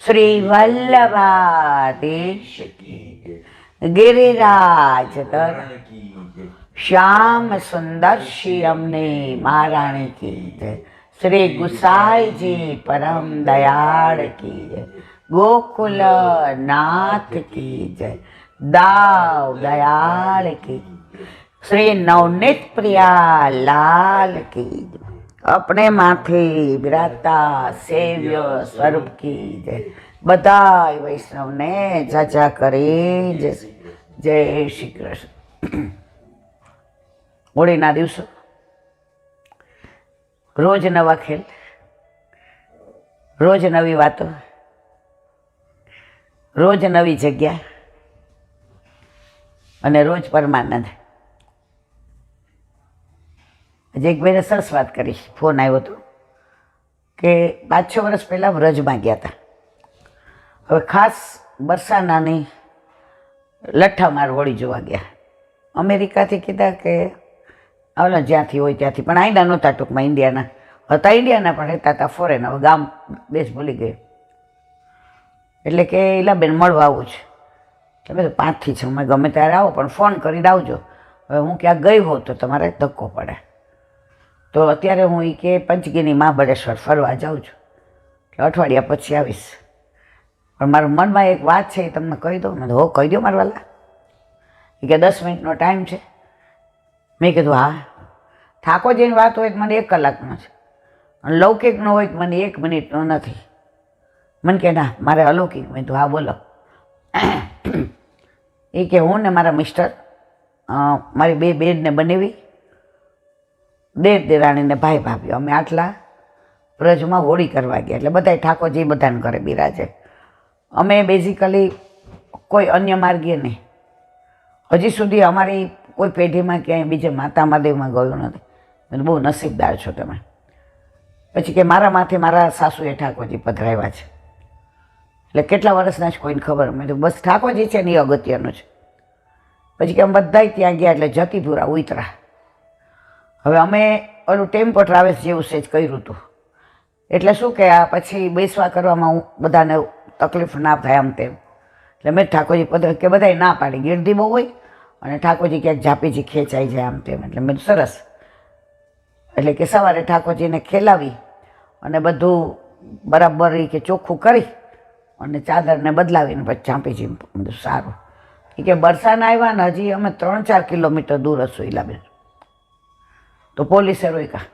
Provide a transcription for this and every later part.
શ્રી વલ્લભાધીશ કી ગિરિરાજ ધર શ્યામ સુંદર શ્રી અમને મહારાણી કી જય. શ્રી ગુસાઈજી પરમ દયાળ કી જય. ગોકુલ નાથ કી જય. દાવ દયાળ કી. શ્રી નવનીત પ્રિયા લાલ કી જય. अपने माथे विराजता सेव्य स्वरूप की जय. बधाई वैष्णव ने जाजा करे जय श्री कृष्ण. होळीना दिवसो रोज नवा खेल, रोज नवी वातो, रोज नवी जग्या અને રોજ પરમાનંદ. આજે એક બેને સરસ વાત કરી. ફોન આવ્યો હતો કે 5-6 વર્ષ પહેલાં વ્રજમાં ગયા હતા. હવે ખાસ બરસાનાની લઠ્ઠામાર હોળી જોવા ગયા. અમેરિકાથી કીધા કે આવલા જ્યાંથી હોય ત્યાંથી, પણ આઈના નહોતા, ટૂંકમાં ઇન્ડિયાના હતા. ઇન્ડિયાના પણ રહેતા હતા, ફોરેન. હવે ગામ દેશ ભૂલી ગયો. એટલે કે ઈલાબેન મળવા આવું છે. તમે તો 5થી છો, મેં ગમે ત્યારે આવો પણ ફોન કરીને આવજો. હવે હું ક્યાંક ગઈ હોઉં તો તમારે ધક્કો પડે. તો અત્યારે હું એ કે પંચગીની મહાબળેશ્વર ફરવા જાઉં છું, એટલે અઠવાડિયા પછી આવીશ. પણ મારા મનમાં એક વાત છે, એ તમને કહી દઉં. મેં હો કહી દો મારા વાલા. એ કે 10 મિનિટનો ટાઈમ છે. મેં કીધું હા. ઠાકોરજીની વાત હોય તો મને 1 કલાકનો છે, અને લૌકિકનો હોય તો મને 1 મિનિટનો નથી. મને કે ના મારે અલૌકિક. મેં તો હા બોલો. એ કે હું ને મારા મિસ્ટર, મારી 2 બેનને બનાવી, દેર દેરાણીને ભાઈ ભાભીઓ, અમે આટલા વ્રજમાં હોળી કરવા ગયા. એટલે બધાય ઠાકોરજી બધાને ઘરે બિરાજે. અમે બેઝિકલી કોઈ અન્ય માર્ગીએ નહીં. હજી સુધી અમારી કોઈ પેઢીમાં ક્યાંય બીજે માતા મહાદેવમાં ગયું નથી. એટલે બહુ નસીબદાર છો તમે. પછી કે મારા માથે મારા સાસુએ ઠાકોરજી પધરાવ્યા છે. એટલે કેટલા વર્ષના છે કોઈને ખબર. મેં તો બસ ઠાકોરજી છે ને એ અગત્યનું છે. પછી કે અમે બધાય ત્યાં ગયા. એટલે જતીપુરા ઉતરા. હવે અમે ઓલું ટેમ્પો ટ્રાવેલ્સ જેવું સેજ કર્યું હતું. એટલે શું કે આ પછી બેસવા કરવામાં બધાને તકલીફ ના થાય આમ તેમ. એટલે મેં ઠાકોરજી પધરાવ્યા કે બધાય ના પાડી. ગીરદી બહુ હોય અને ઠાકોરજી ક્યાંક ઝાપીજી ખેંચાઈ જાય આમ તેમ. એટલે મેં સરસ. એટલે કે સવારે ઠાકોરજીને ખેલાવી અને બધું બરાબર કે ચોખ્ખું કરી અને ચાદરને બદલાવીને પછી ઝાંપીજી બધું સારું. એ કે બરસાના આવ્યા ને હજી અમે 3-4 કિલોમીટર દૂર હશું ઈલાબેન. તો પોલીસે રોક્યા.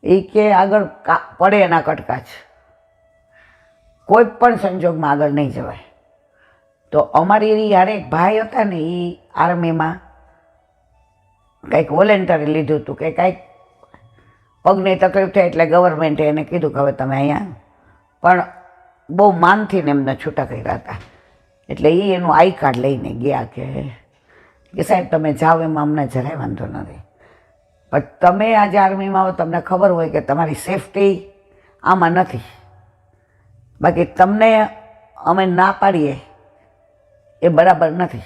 એ કે આગળ પડે એના કટકા છે, કોઈ પણ સંજોગમાં આગળ નહીં જવાય. તો અમારી યારે એક ભાઈ હતા ને, એ આર્મીમાં કંઈક વોલેન્ટરી લીધું હતું કે કંઈક પગની તકલીફ થાય, એટલે ગવર્મેન્ટે એને કીધું કે હવે તમે અહીંયા. પણ બહુ માનથી ને એમને છૂટા કર્યા હતા. એટલે એ એનું આઈ કાર્ડ લઈને ગયા કે સાહેબ તમે જાઓ એમાં અમને જરાય વાંધો નથી, પણ તમે આજે આર્મીમાં આવો, તમને ખબર હોય કે તમારી સેફટી આમાં નથી. બાકી તમને અમે ના પાડીએ એ બરાબર નથી.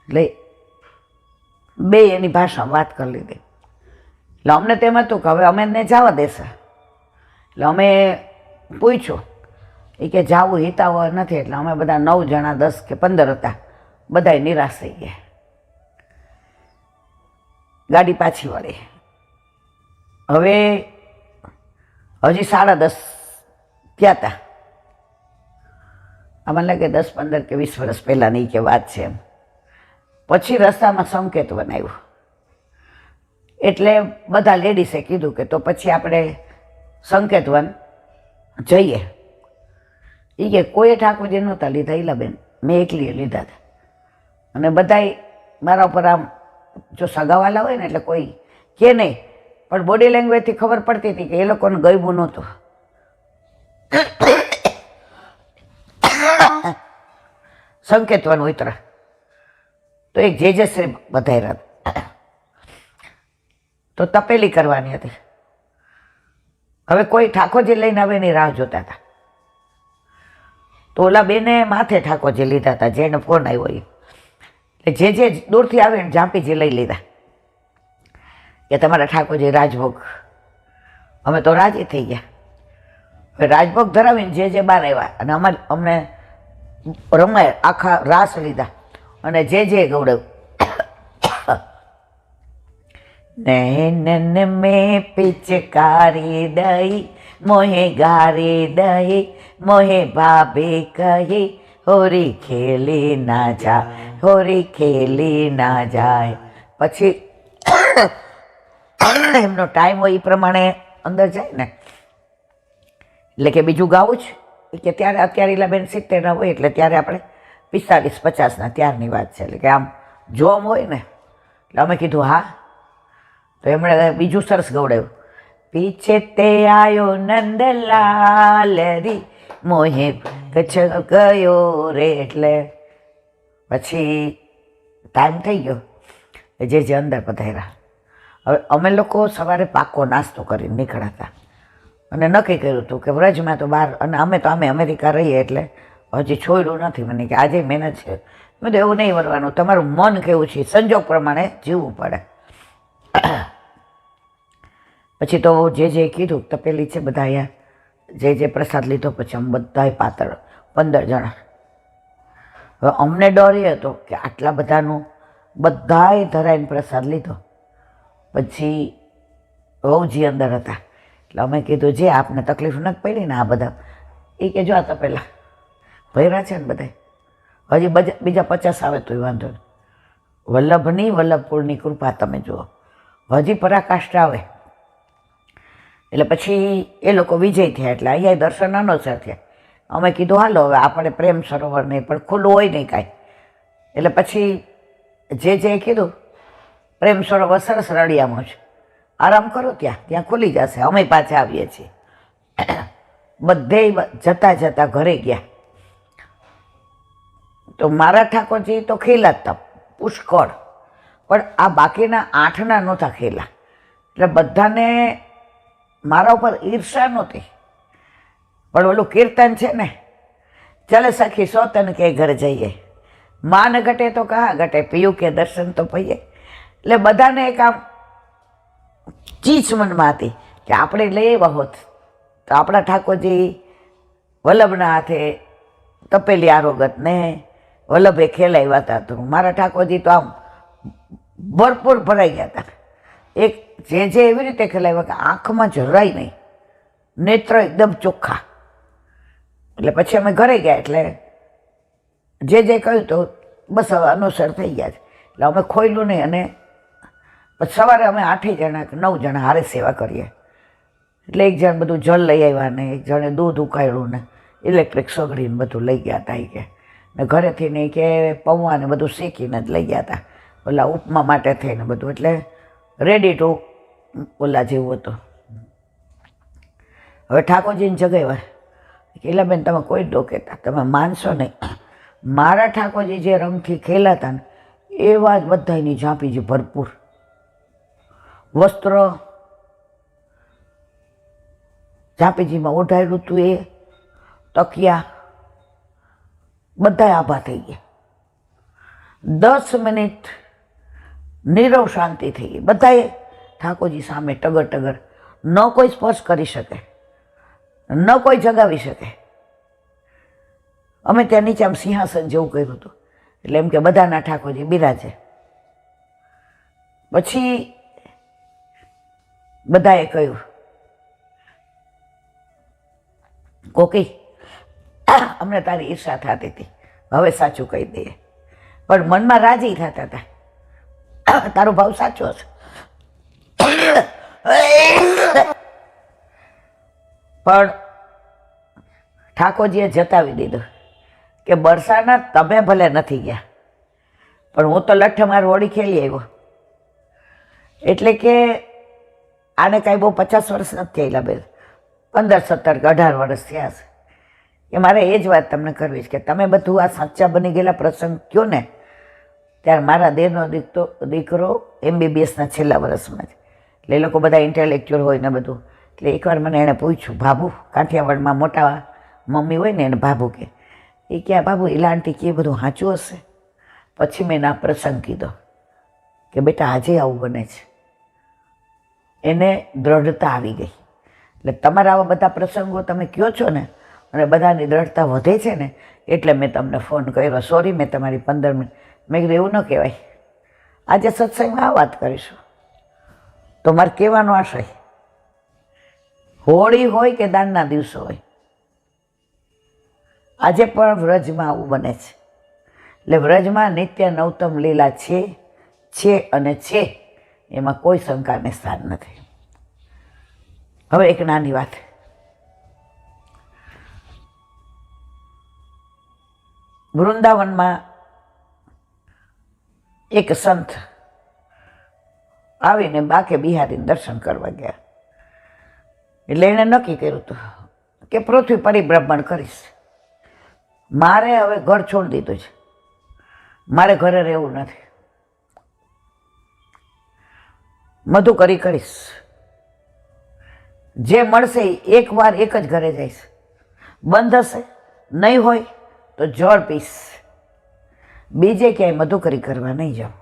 એટલે બે એની ભાષામાં વાત કરી લીધી. એટલે અમને તેમ હતું કે હવે અમે એને જવા દેશે. એટલે અમે પૂછ્યું. એ કે જાવું હિતાવહ નથી. એટલે અમે બધા 9 જણા 10 કે 15 હતા, બધાય નિરાશ થઈ ગયા. ગાડી પાછી વળી. હવે હજી 10:30 થયા હતા. આમાં લાગે 10-15 કે 20 વર્ષ પહેલાંની કે વાત છે એમ. પછી રસ્તામાં સંકેત બનાવ્યું. એટલે બધા લેડીસે કીધું કે તો પછી આપણે સંકેતવન જઈએ. એ કે કોઈ ઠાકોરજી નહોતા લીધા ઈલાબેન, મેં એકલીએ લીધા હતા. અને બધાય મારા ઉપર આમ, જો સગાવાલા હોય ને એટલે કોઈ કે નહીં, પણ બોડી લેંગ્વેજથી ખબર પડતી હતી કે એ લોકોને ગયબું નહોતું. સંકેતવન ઉતરા તો એક જેજશ્રી બધાય. તો તપેલી કરવાની હતી. હવે કોઈ ઠાકોરજી લઈને આવે એની રાહ જોતા હતા. તો ઓલા બેને માથે ઠાકોરજી લીધા હતા, જેને ફોન આવ્યો એ. એટલે જે દૂરથી આવે ને ઝાંપીજી લઈ લીધા કે તમારા ઠાકોરજી રાજભોગ. અમે તો રાજી થઈ ગયા. રાજભોગ ધરાવીને જે બહાર આવ્યા અને અમને રમાય આખા રાસ લીધા અને જે ગૌડવ નૈનન મેં પિચકારી દઈ મોહે ગારી દઈ મોહે ભાભે કહી હોરી ખેલી ના જાય હોરી ખેલી ના જાય. પછી એમનો ટાઈમ હોય એ પ્રમાણે અંદર જાય ને એટલે કે બીજું ગાવું જ કે ત્યારે અત્યારે બેન 70 હોય એટલે ત્યારે આપણે 45-50 ત્યારની વાત છે. એટલે કે આમ જોમ હોય ને એટલે અમે કીધું હા. તો એમણે બીજું સરસ ગવડાવ્યું પીછે તે આયો નંદલાલ રી મોહે કચ્છ ગયો રે. એટલે પછી ટાઈમ થઈ ગયો જે અંદર પધાર્યા. હવે અમે લોકો સવારે પાકો નાસ્તો કરીને નીકળ્યા અને નક્કી કર્યું હતું કે વ્રજમાં તો બહાર અને અમે અમેરિકા રહીએ એટલે હજી છોડ્યું નથી મને કે આજે મહેનત છે. મેં તો એવું નહીં વરવાનું, તમારું મન કેવું છે સંજોગ પ્રમાણે જીવવું પડે. પછી તો જે કીધું તપેલી છે બધા અહીંયા જે પ્રસાદ લીધો પછી અમે બધાય પાતળ 15 જણા. હવે અમને ડર એ હતો કે આટલા બધાનું બધાએ ધરાઈને પ્રસાદ લીધો. પછી વહુજી અંદર હતા એટલે અમે કીધું જે આપને તકલીફ નથી પડી ને આ બધા એ કે જો આ તપેલા ભર્યા છે ને બધા હજી બીજા 50 આવે તોય વાંધો નહીં. વલ્લભની વલ્લભપુરની કૃપા તમે જુઓ હજી પરાકાષ્ઠા આવે. એટલે પછી એ લોકો વિજય થયા એટલે અહીંયા દર્શન અનોસર થયા. અમે કીધું હાલો હવે આપણે પ્રેમ સરોવર નહીં પણ ખુલ્લું હોય નહીં કાંઈ. એટલે પછી જે કીધું પ્રેમ સરોવર સરસ રળિયામાં છે, આરામ કરો ત્યાં ખુલી જશે. અમે પાછા આવીએ છીએ. બધે જતા ઘરે ગયા તો મારા ઠાકોરજી તો ખેલા હતા પુષ્કળ, પણ આ બાકીના 8ના નહોતા ખેલા. એટલે બધાને મારા ઉપર ઈર્ષા નહોતી. પણ ઓલું કીર્તન છે ને ચાલે સખી સોતન કે ઘર જઈએ માન ઘટે તો કહા ઘટે પીયું કે દર્શન તો પહીએ. એટલે બધાને એક આમ ચીજ મનમાં હતી કે આપણે લઈ આવ્યા હોત તો આપણા ઠાકોરજી વલ્લભના હાથે તપેલી આરોગત ને વલ્લભે ખેલાવ્યા હતા. તો મારા ઠાકોરજી તો આમ ભરપૂર ભરાઈ ગયા હતા. એક જે એવી રીતે ખેલાવ્યા કે આંખમાં જરાય નહીં, નેત્ર એકદમ ચોખ્ખા. એટલે પછી અમે ઘરે ગયા એટલે જે કહ્યું તો બસ હવે અનુસર થઈ ગયા છે. એટલે અમે ખોયલું નહીં અને પછી સવારે અમે 8 જણા કે 9 જણા હારે સેવા કરીએ. એટલે એક જણ બધું જળ લઈ આવ્યા ને એક જણે દૂધ ઉકાળ્યું ને ઇલેક્ટ્રિક સગડીને બધું લઈ ગયા હતા. કે ને ઘરેથી નહીં કે પૌવા ને બધું શેકીને જ લઈ ગયા હતા ઓલા ઉપમા માટે થઈને બધું. એટલે રેડી ટુ ઓલા જેવું હતું. હવે ઠાકોરજીને જગાવ્યા કે બેન તમે કોઈ જ કહેતા તમે માનશો નહીં. મારા ઠાકોરજી જે રંગથી ખેલાતા ને એવા જ બધાની ઝાંપીજી ભરપૂર વસ્ત્ર ઝાંપીજીમાં ઓઢાયેલું હતું એ તકિયા બધા આભા થઈ ગયા. 10 મિનિટ નીરવ શાંતિ થઈ ગઈ. બધાએ ઠાકોરજી સામે ટગર ન કોઈ સ્પર્શ કરી શકે ન કોઈ જગાવી શકે. અમે ત્યાં નીચે આમ સિંહાસન જેવું કર્યું હતું એટલે એમ કે બધાના ઠાકોરજી બિરાજે. પછી બધાએ કહ્યું કોકી અમને તારી ઈર્ષા થતી હતી હવે સાચું કહી દઈએ. પણ મનમાં રાજી થતા હતા તારો ભાવ સાચો છે. પણ ઠાકોરજીએ જતાવી દીધું કે બરસાના તમે ભલે નથી ગયા પણ હું તો લઠ્ઠ હોળી ખેલી આવ્યો. એટલે કે આને કાંઈ બહુ 50 વર્ષ નથી થયેલા બેન, 15, 17, 18 વર્ષ થયા છે. કે મારે એ જ વાત તમને કરવી છે કે તમે બધું આ સાચા બની ગયેલા પ્રસંગ કહો ને ત્યારે મારા દેરનો દીકરો MBBSના છેલ્લા વર્ષમાં છે. એટલે એ લોકો બધા ઇન્ટેલેક્ચ્યુઅલ હોય ને બધું. એટલે એકવાર મને એણે પૂછ્યું બાબુ કાઠિયાવાડમાં મોટા મમ્મી હોય ને એને બાબુ કે એ ક્યાં બાબુ ઈલા આંટી કે બધું સાચું હશે. પછી મેં એના પ્રસંગ કીધો કે બેટા આજે આવું બને છે. એને દ્રઢતા આવી ગઈ એટલે તમારા આવા બધા પ્રસંગો તમે કહો છો ને અને બધાની દ્રઢતા વધે છે ને, એટલે મેં તમને ફોન કર્યો. સોરી, મેં તમારી 15 મિનિટ મેં કીધું એવું ન કહેવાય. આજે સત્સંગમાં આ વાત કરીશું તો મારે કહેવાનો આશય, હોળી હોય કે દાનના દિવસો હોય, આજે પણ વ્રજમાં આવું બને છે. એટલે વ્રજમાં નિત્ય નવતમ લીલા છે અને છે, એમાં કોઈ શંકાને સ્થાન નથી. હવે એક નાની વાત, વૃંદાવનમાં એક સંત આવીને બાકે બિહારીને દર્શન કરવા ગયા. એટલે એણે નક્કી કર્યું હતું કે પૃથ્વી પરિભ્રમણ કરીશ. મારે હવે ઘર છોડી દીધું છે, મારે ઘરે રહેવું નથી, મધુકરી કરીશ. જે મળશે એક વાર એક જ ઘરે જઈશ, બંધ હશે નહીં હોય તો જળ પીશ, બીજે ક્યાંય મધુકરી કરવા નહીં જાઉં.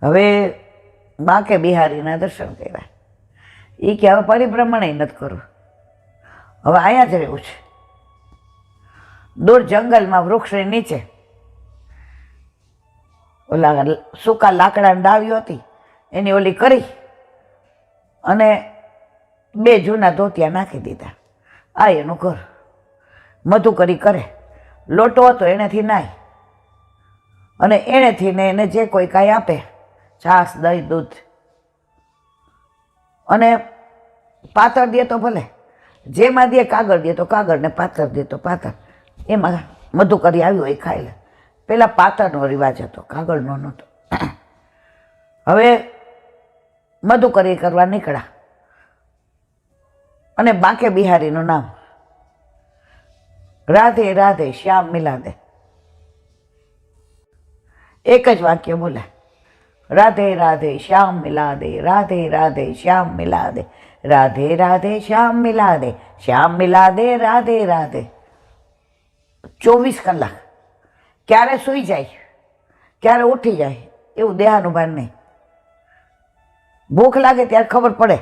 હવે બાકે બિહારીના દર્શન કર્યા. એ કે હવે પરિભ્રમણ નથી કરવું, હવે અહીંયા જ રહેવું છે. દૂર જંગલમાં વૃક્ષની નીચે ઓલા સૂકા લાકડાની ડાળીઓ હતી, એની ઓલી કરી અને 2 જૂના ધોતિયા નાખી દીધા. આ એનું ઘર. મધુકરી કરે, લોટો હતો એનેથી નાય, અને એનેથી ને એને જે કોઈ કાંઈ આપે, છાશ, દહીં, દૂધ, અને પાતળ દે તો ભલે, જેમાં દે કાગળ દે તો કાગળ, ને પાતળ દે તો પાતળ. એમાં મધુકરી આવી હોય ખાઈ લે. પેલા પાતળનો રિવાજ હતો, કાગળનો નહોતો. હવે મધુકરી કરવા નીકળ્યા અને બાકે બિહારીનું નામ રાધે રાધે શ્યામ મિલાદે. એક જ વાક્ય બોલે, રાધે રાધે શ્યામ મિલાદે, રાધે રાધે શ્યામ મિલાદે, રાધે રાધે શ્યામ મિલાદે, શ્યામ મિલાદે, રાધે રાધે. 24 કલાક. ક્યારે સૂઈ જાય, ક્યારે ઉઠી જાય, એવું દેહાનુભાન નહીં. ભૂખ લાગે ત્યારે ખબર પડે,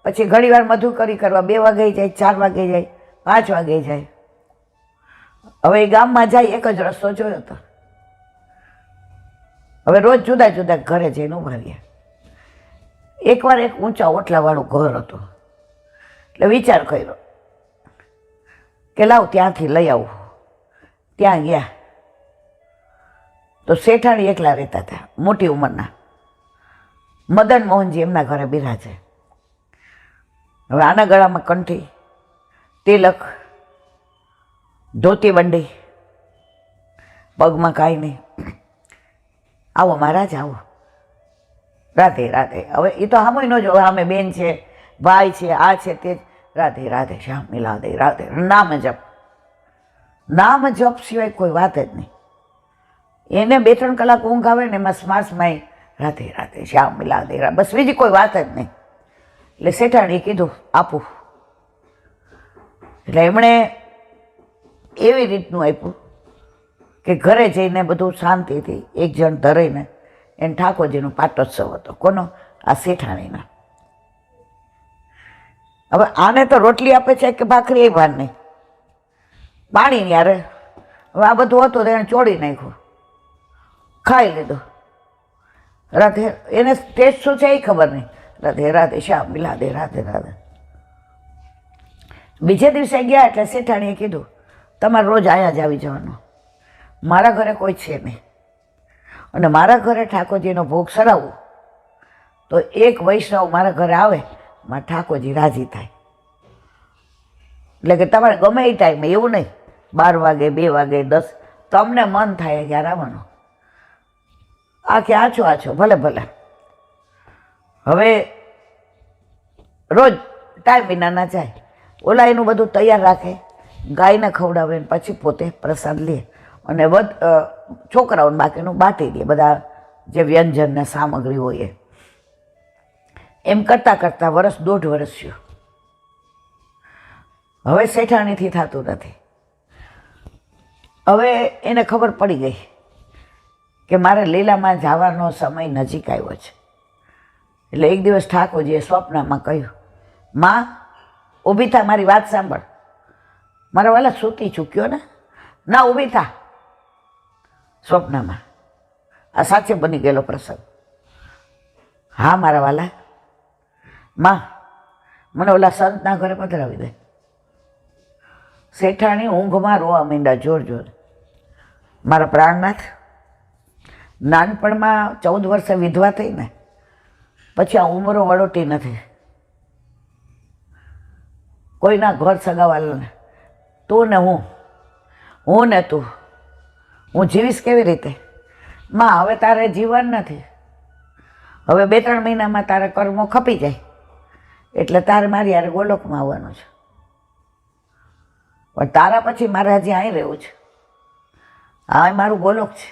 પછી ઘણી વાર મધુકરી કરવા 2 વાગે જાય, 4 વાગે જાય, 5 વાગે જાય. હવે એ ગામમાં જાય, એક જ રસ્તો જોયો હતો. હવે રોજ જુદા જુદા ઘરે જઈને ઉભા રહ્યા. એકવાર એક ઊંચા ઓટલાવાળું ઘર હતું. એટલે વિચાર કર્યો કે લાવ ત્યાંથી લઈ આવું. ત્યાં ગયા તો શેઠાણી એકલા રહેતા હતા, મોટી ઉંમરના. મદન મોહનજી એમના ઘરે બિરાજે. હવે આના ગળામાં કંઠી, તિલક, ધોતી બંડી, પગમાં કાંઈ નહીં. આવો મહારાજ, આવો, રાધે રાધે. હવે એ તો સામે ન જો, અમે બેન છે, ભાઈ છે, આ છે તે. રાધે રાધે શ્યામ મિલાદે, રાધે. નામ જપ, નામ જપ સિવાય કોઈ વાત જ નહીં. એને 2-3 કલાક ઊંઘ આવે ને એમાં શ્વાસમાં રાધે રાધે શ્યામ મિલાદે, બસ, બીજી કોઈ વાત જ નહીં. એટલે શેઠાણીએ કીધું આપું. એટલે એમણે એવી રીતનું આપ્યું કે ઘરે જઈને બધું શાંતિથી એક જણ ધરીને, એને ઠાકોરજીનો પાટોત્સવ હતો. કોનો? આ શેઠાણીના. હવે આને તો રોટલી આપે છે કે ભાખરી, એ ભાન નહીં. પાણી યારે હવે આ બધું હતું તો એને ચોળી નાખ્યું, ખાઈ લીધું. રાધે, એને ટેસ્ટ શું છે એ ખબર નહીં. રાધે રાધે શ્યામ મિલાદે, રાધે રાધે. બીજે દિવસે ગયા એટલે શેઠાણીએ કીધું તમારે રોજ આયા જ આવી જવાનું, મારા ઘરે કોઈ છે નહીં, અને મારા ઘરે ઠાકોરજીનો ભોગ સરાવવું તો એક વૈષ્ણવ મારા ઘરે આવે, મારા ઠાકોરજી રાજી થાય. એટલે કે તમારે ગમે એ ટાઈમે, એવું નહીં 12 વાગે, 2 વાગે, 10, તમને મન થાય ત્યારે આવવાનું. આ કે આછો ભલે ભલે. હવે રોજ ટાઈમ વિના ના જાય. ઓલા એનું બધું તૈયાર રાખે, ગાયને ખવડાવે, પછી પોતે પ્રસાદ લે અને છોકરાઓને બાકીનું બાટી દે, બધા જે વ્યંજન ને સામગ્રી હોય એ. એમ કરતાં કરતાં 1.5 વર્ષ થયું. હવે શેઠાણીથી થતું નથી. હવે એને ખબર પડી ગઈ કે મારે લીલામાં જવાનો સમય નજીક આવ્યો છે. એટલે એક દિવસ ઠાકોરજીએ સ્વપ્નમાં કહ્યું, માં ઊભી થા, મારી વાત સાંભળ. મારા વાલા સૂતી ચૂક્યો ને, ના ઊભી થા. સ્વપ્નમાં આ સાચે બની ગયેલો પ્રસંગ. હા મારા વાલા, માં મને ઓલા સંતના ઘરે પધરાવી દે. શેઠાણી ઊંઘમાં રોવા માંડ્યા જોર જોર. મારા પ્રાણનાથ, નાનપણમાં 14 વર્ષે વિધવા થઈ ને પછી આ ઉંમરો વળોટી નથી. કોઈના ઘર સગાવાલા ને તું ને હું ને તું, હું જીવીશ કેવી રીતે? માં હવે તારે જીવન નથી. હવે 2-3 મહિનામાં તારે કર્મો ખપી જાય એટલે તારે મારી યાર ગોલોકમાં આવવાનું છે. પણ તારા પછી મારે હજી અહીં રહેવું છે. હા મારું ગોલોક છે,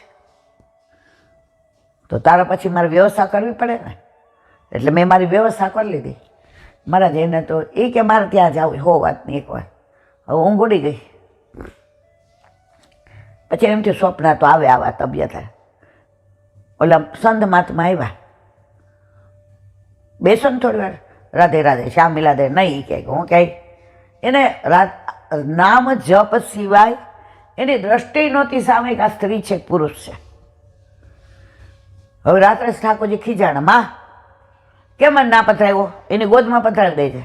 તો તારા પછી મારે વ્યવસ્થા કરવી પડે ને. એટલે મેં મારી વ્યવસ્થા કરી લીધી. મારા જઈને તો એ કે મારે ત્યાં જવું, હો વાતની એકવાર. હવે ઊંઘ ઉડી ગઈ. પછી એમ થયું સ્વપ્ન તો આવે આવા તબિયત. ઓલા સંત મહાત્મા આવ્યા, બેસો ને થોડી વાર, રાધે રાધે શ્યામ મિલાદે. નહીં કે હું ક્યાંય એને નામ જપ સિવાય એની દ્રષ્ટિ નહોતી સામે કે આ સ્ત્રી છે પુરુષ છે. હવે રાત્રે ઠાકોરજી ખીજાણા, માં કેમ મને ના પધરાવ્યો? એની ગોદમાં પધરાવી દે છે.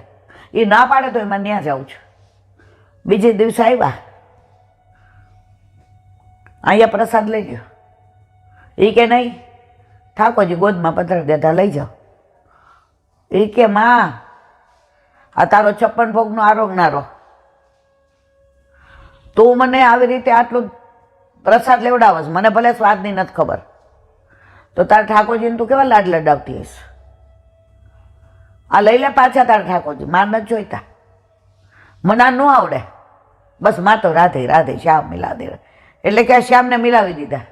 એ ના પાડે તો એમાં ત્યાં જાઉં છું. બીજે દિવસે આવ્યા, અહીંયા પ્રસાદ લઈ ગયો. એ કે નહીં, ઠાકોરજી ગોદમાં પધરાવી દેતા લઈ જાઓ. એ કે માં આ તારો 56 ભોગનો આરોગનારો, તું મને આવી રીતે આટલું પ્રસાદ લેવડાવસ, મને ભલે સ્વાદની નથી ખબર, તો તારા ઠાકોરજીને તું કેવા લાડ લડાવતી હશ? આ લઈ લે પાછા તારા ઠાકોરજી, માર નથી જોઈતા, મને આ ન આવડે. બસ માં તો રાધે રાધે શ્યામ મિલા દે. એટલે કે શ્યામને મિલાવી દીધા.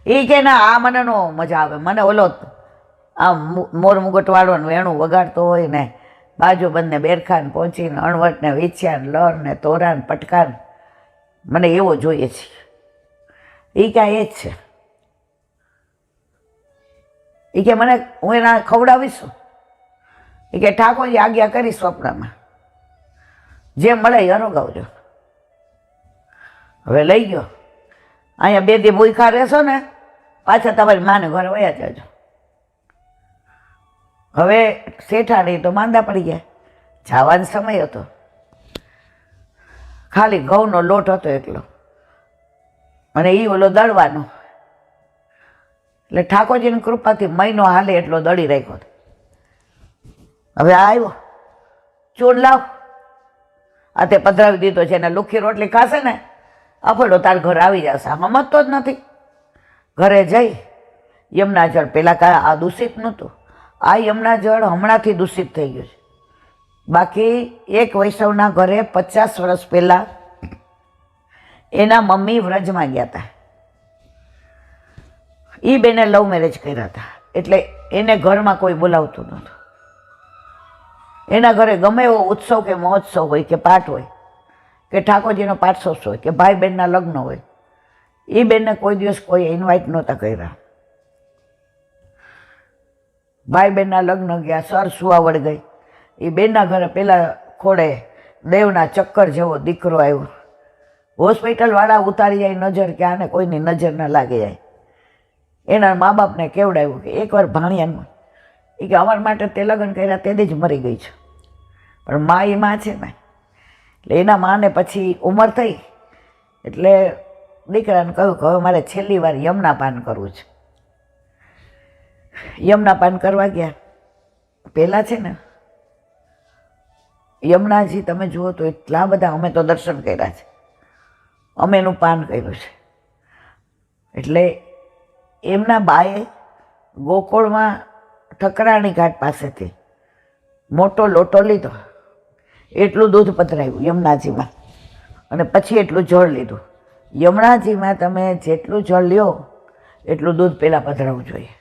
એ કે ના આ મને નો મજા આવે, મને ઓલો આ મોર મુગટવાળો ને વેણું વગાડતો હોય ને બાજુ બંને બેરખાન પહોંચીને અણવટ ને વીછ્યા લર ને તોરા ને પટકાન, મને એવો જોઈએ છે. એ ક્યાં એ જ છે. એ કે મને હું એના ખવડાવીશું. એ કે ઠાકોરજી આજ્ઞા કરી સ્વપ્નમાં જે મળે એ અરોગાવજો. હવે લઈ ગયો. અહીંયા 2 દી ભૂખા રહેશો ને પાછા તમારી માને ઘરે વયા જાજો. હવે શેઠાણી તો માંદા પડી ગયા. જવાનો સમય હતો, ખાલી ઘઉંનો લોટ હતો એકલો, અને એ ઓલો દળવાનો. એટલે ઠાકોરજીની કૃપાથી મહિનો હાલે એટલો દળી રાખ્યો. હવે આ આવ્યો, ચૂર લાવ, આ તે પધરાવી દીધો છે. એને લુખી રોટલી ખાશે ને અફડો તાર ઘર આવી જશે. આમાં મતતો જ નથી. ઘરે જઈ યમુના જળ, પેલા આ દૂષિત નહોતું, આ યમુના જળ હમણાંથી દૂષિત થઈ ગયું છે. બાકી એક વૈષ્ણવના ઘરે 50 વર્ષ પહેલાં એના મમ્મી વ્રજમાં ગયા હતા. એ બેને લવ મેરેજ કર્યા હતા, એટલે એને ઘરમાં કોઈ બોલાવતું નહોતું. એના ઘરે ગમે એવો ઉત્સવ કે મહોત્સવ હોય કે પાઠ હોય કે ઠાકોરજીનો પાઠોત્સવ હોય કે ભાઈ બહેનના લગ્ન હોય, એ બેનને કોઈ દિવસ કોઈ ઇન્વાઇટ નહોતા કર્યા. ભાઈ બહેનના લગ્ન ગયા, સર સુવાવડ ગઈ. એ બેનના ઘરે પેલા ખોડે દેવના ચક્કર જેવો દીકરો આવ્યો. હોસ્પિટલવાળા ઉતારી જાય નજર કે આને કોઈની નજર ન લાગી જાય. એના મા બાપને કેવડાવ્યું કે એકવાર ભાણિયાનું, એ કે અમારા માટે તે લગ્ન કર્યા તે જ મરી ગઈ છે. પણ મા એ માં છે ને, એટલે એના માને પછી ઉંમર થઈ એટલે દીકરાને કહ્યું કે હવે મારે છેલ્લી વાર યમુના પાન કરવું છે. યમુના પાન કરવા ગયા. પહેલાં છે ને યમુનાજી તમે જુઓ તો એટલા બધા, અમે તો દર્શન કર્યા છે, અમે એનું પાન કર્યું છે. એટલે એમના બાએ ગોકુળમાં ઠકરાણી ઘાટ પાસેથી મોટો લોટો લીધો, એટલું દૂધ પધરાવ્યું યમુનાજીમાં, અને પછી એટલું જળ લીધું. યમુનાજીમાં તમે જેટલું જળ લ્યો એટલું દૂધ પહેલાં પધરાવવું જોઈએ.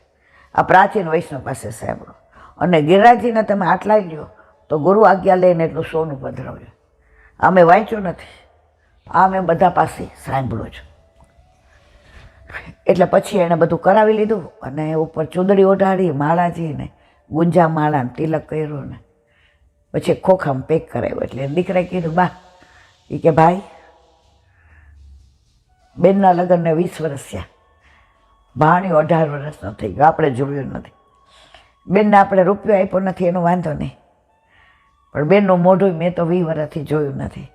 આ પ્રાચીન વૈષ્ણવ પાસે સાંભળો. અને ગિરિરાજજીને તમે આટલા લ્યો તો ગુરુ આજ્ઞા લઈને એટલું સોનું પધરાવજો. આ મેં વાંચ્યું નથી, આ મેં બધા પાસે સાંભળ્યું છું. એટલે પછી એણે બધું કરાવી લીધું અને ઉપર ચૂંદડી ઓઢાડી, માળાજીને ગુંજા માળાને તિલક કર્યો ને પછી ખોખામાં પેક કરાવ્યો. એટલે દીકરાએ કીધું, બા એ કે ભાઈ બેનના લગ્નને 20 વર્ષ થયા, ભાણ્યો 18 વર્ષનો થઈ ગયો, આપણે જોયું નથી. બેનને આપણે રૂપિયો આપ્યો નથી એનો વાંધો નહીં, પણ બેનનું મોઢું મેં તો 20 વર્ષથી જોયું નથી.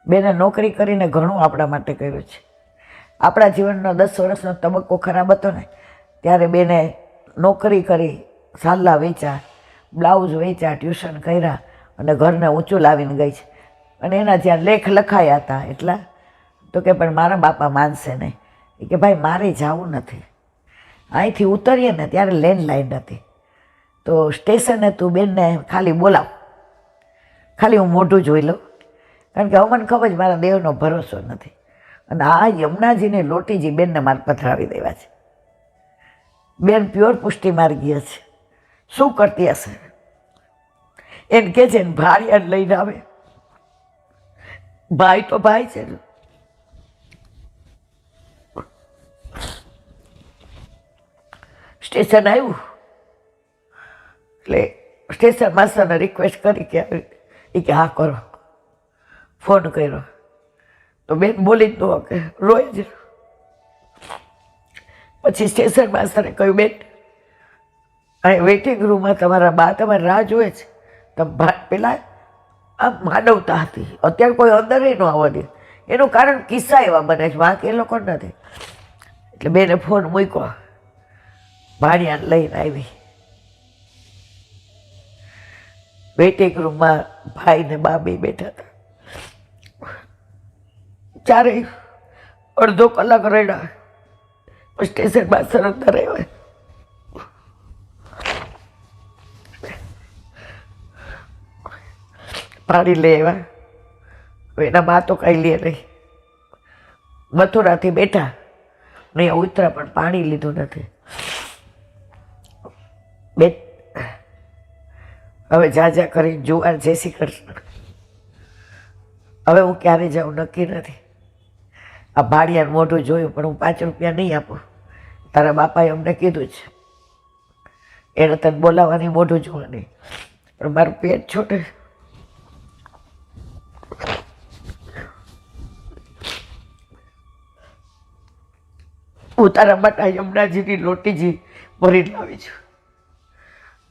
બેને નોકરી કરીને ઘણું આપણા માટે કર્યું છે. આપણા જીવનનો 10 વર્ષનો તબક્કો ખરાબ હતો ને, ત્યારે બેને નોકરી કરી, સાલ્લા વેચ્યા, બ્લાઉઝ વેચ્યા, ટ્યુશન કર્યા અને ઘરને ઊંચું લાવીને ગઈ છે. અને એના જ્યાં લેખ લખાયા હતા એટલા તો કે પણ મારા બાપા માનશે નહીં. એ કે ભાઈ મારે જવું નથી, અહીંથી ઉતરીએ ને ત્યારે લેન્ડલાઇન હતી, તો સ્ટેશને તું બેનને ખાલી બોલાવ, ખાલી હું મોઢું જોઈ લઉં, કારણ કે હવે મને ખબર છે મારા દેવનો ભરોસો નથી. અને આ યમુનાજીને લોટીજી બેનને મારે પધરાવી દેવા છે. બેન પ્યોર પુષ્ટિ માર્ગીય છે. શું કરતી હશે એને કે છે ને ભાડિયાને લઈને આવે. ભાઈ તો ભાઈ છે. સ્ટેશન આવ્યું એટલે સ્ટેશન માસ્ટરને રિક્વેસ્ટ કરી કે આવી રીતે. એ કે હા કરો. ફોન કર્યો તો બેન બોલી જ ન કે રોય જ. પછી સ્ટેશન માસ્ટરે કહ્યું, બેન અહીં વેઇટિંગ રૂમમાં તમારા બા તમારી રાહ જોવે છે. તમે પેલા આ માનવતા હતી, અત્યારે કોઈ અંદર ન આવવા દે. એનું કારણ કિસ્સા એવા બને છે, વાંક એ લોકો નથી. એટલે બેને ફોન મૂક્યો, ભાણિયાને લઈને આવી. વેઇટિંગ રૂમમાં ભાઈ ને બા બે બેઠા હતા. ચારેય અડધો કલાક રડ્યા. સ્ટેશન માસ્ટર અંદર આવ્યા. પાણી લઈ આવ્યા. એના બા તો કાંઈ લે નહીં. મથુરાથી બેઠા નહીં ઉતરા પણ પાણી લીધું નથી. બે હવે જા કરીને જુવાર જય શ્રી કૃષ્ણ. હવે હું ક્યારે જાઉં નક્કી નથી. આ ભાડિયાનું મોઢું જોયું પણ હું 5 રૂપિયા નહીં આપું. તારા બાપાએ અમને કીધું છે એને તને બોલાવવાની, મોઢું જોવાની, પણ મારું પેટ છોટે. હું તારા માટે યમુનાજીની લોટીજી ભરીને લાવી છું.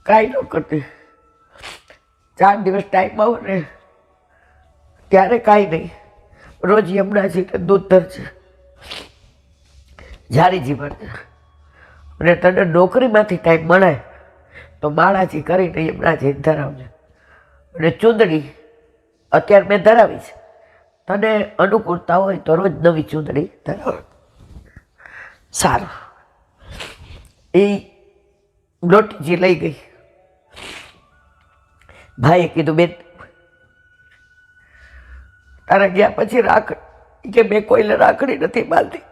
કાંઈ ન કરતી. 4 દિવસ ટાઈમ આવો ને ત્યારે કાંઈ નહીં. રોજ યમુનાજીને દૂધ ધરજે, જારીજી ભરજે. અને તને નોકરીમાંથી ટાઈમ મળે તો માળાજી કરીને યમુનાજી ધરાવજે. અને ચૂંદડી અત્યારે મેં ધરાવી છે, તને અનુકૂળતા હોય તો રોજ નવી ચૂંદડી ધરાવ. સારું. એ લોટીજી લઈ ગઈ. ભાઈએ કીધું, બેન તારા ગયા પછી રાખડી, કે મેં કોઈને રાખડી નથી બાંધી,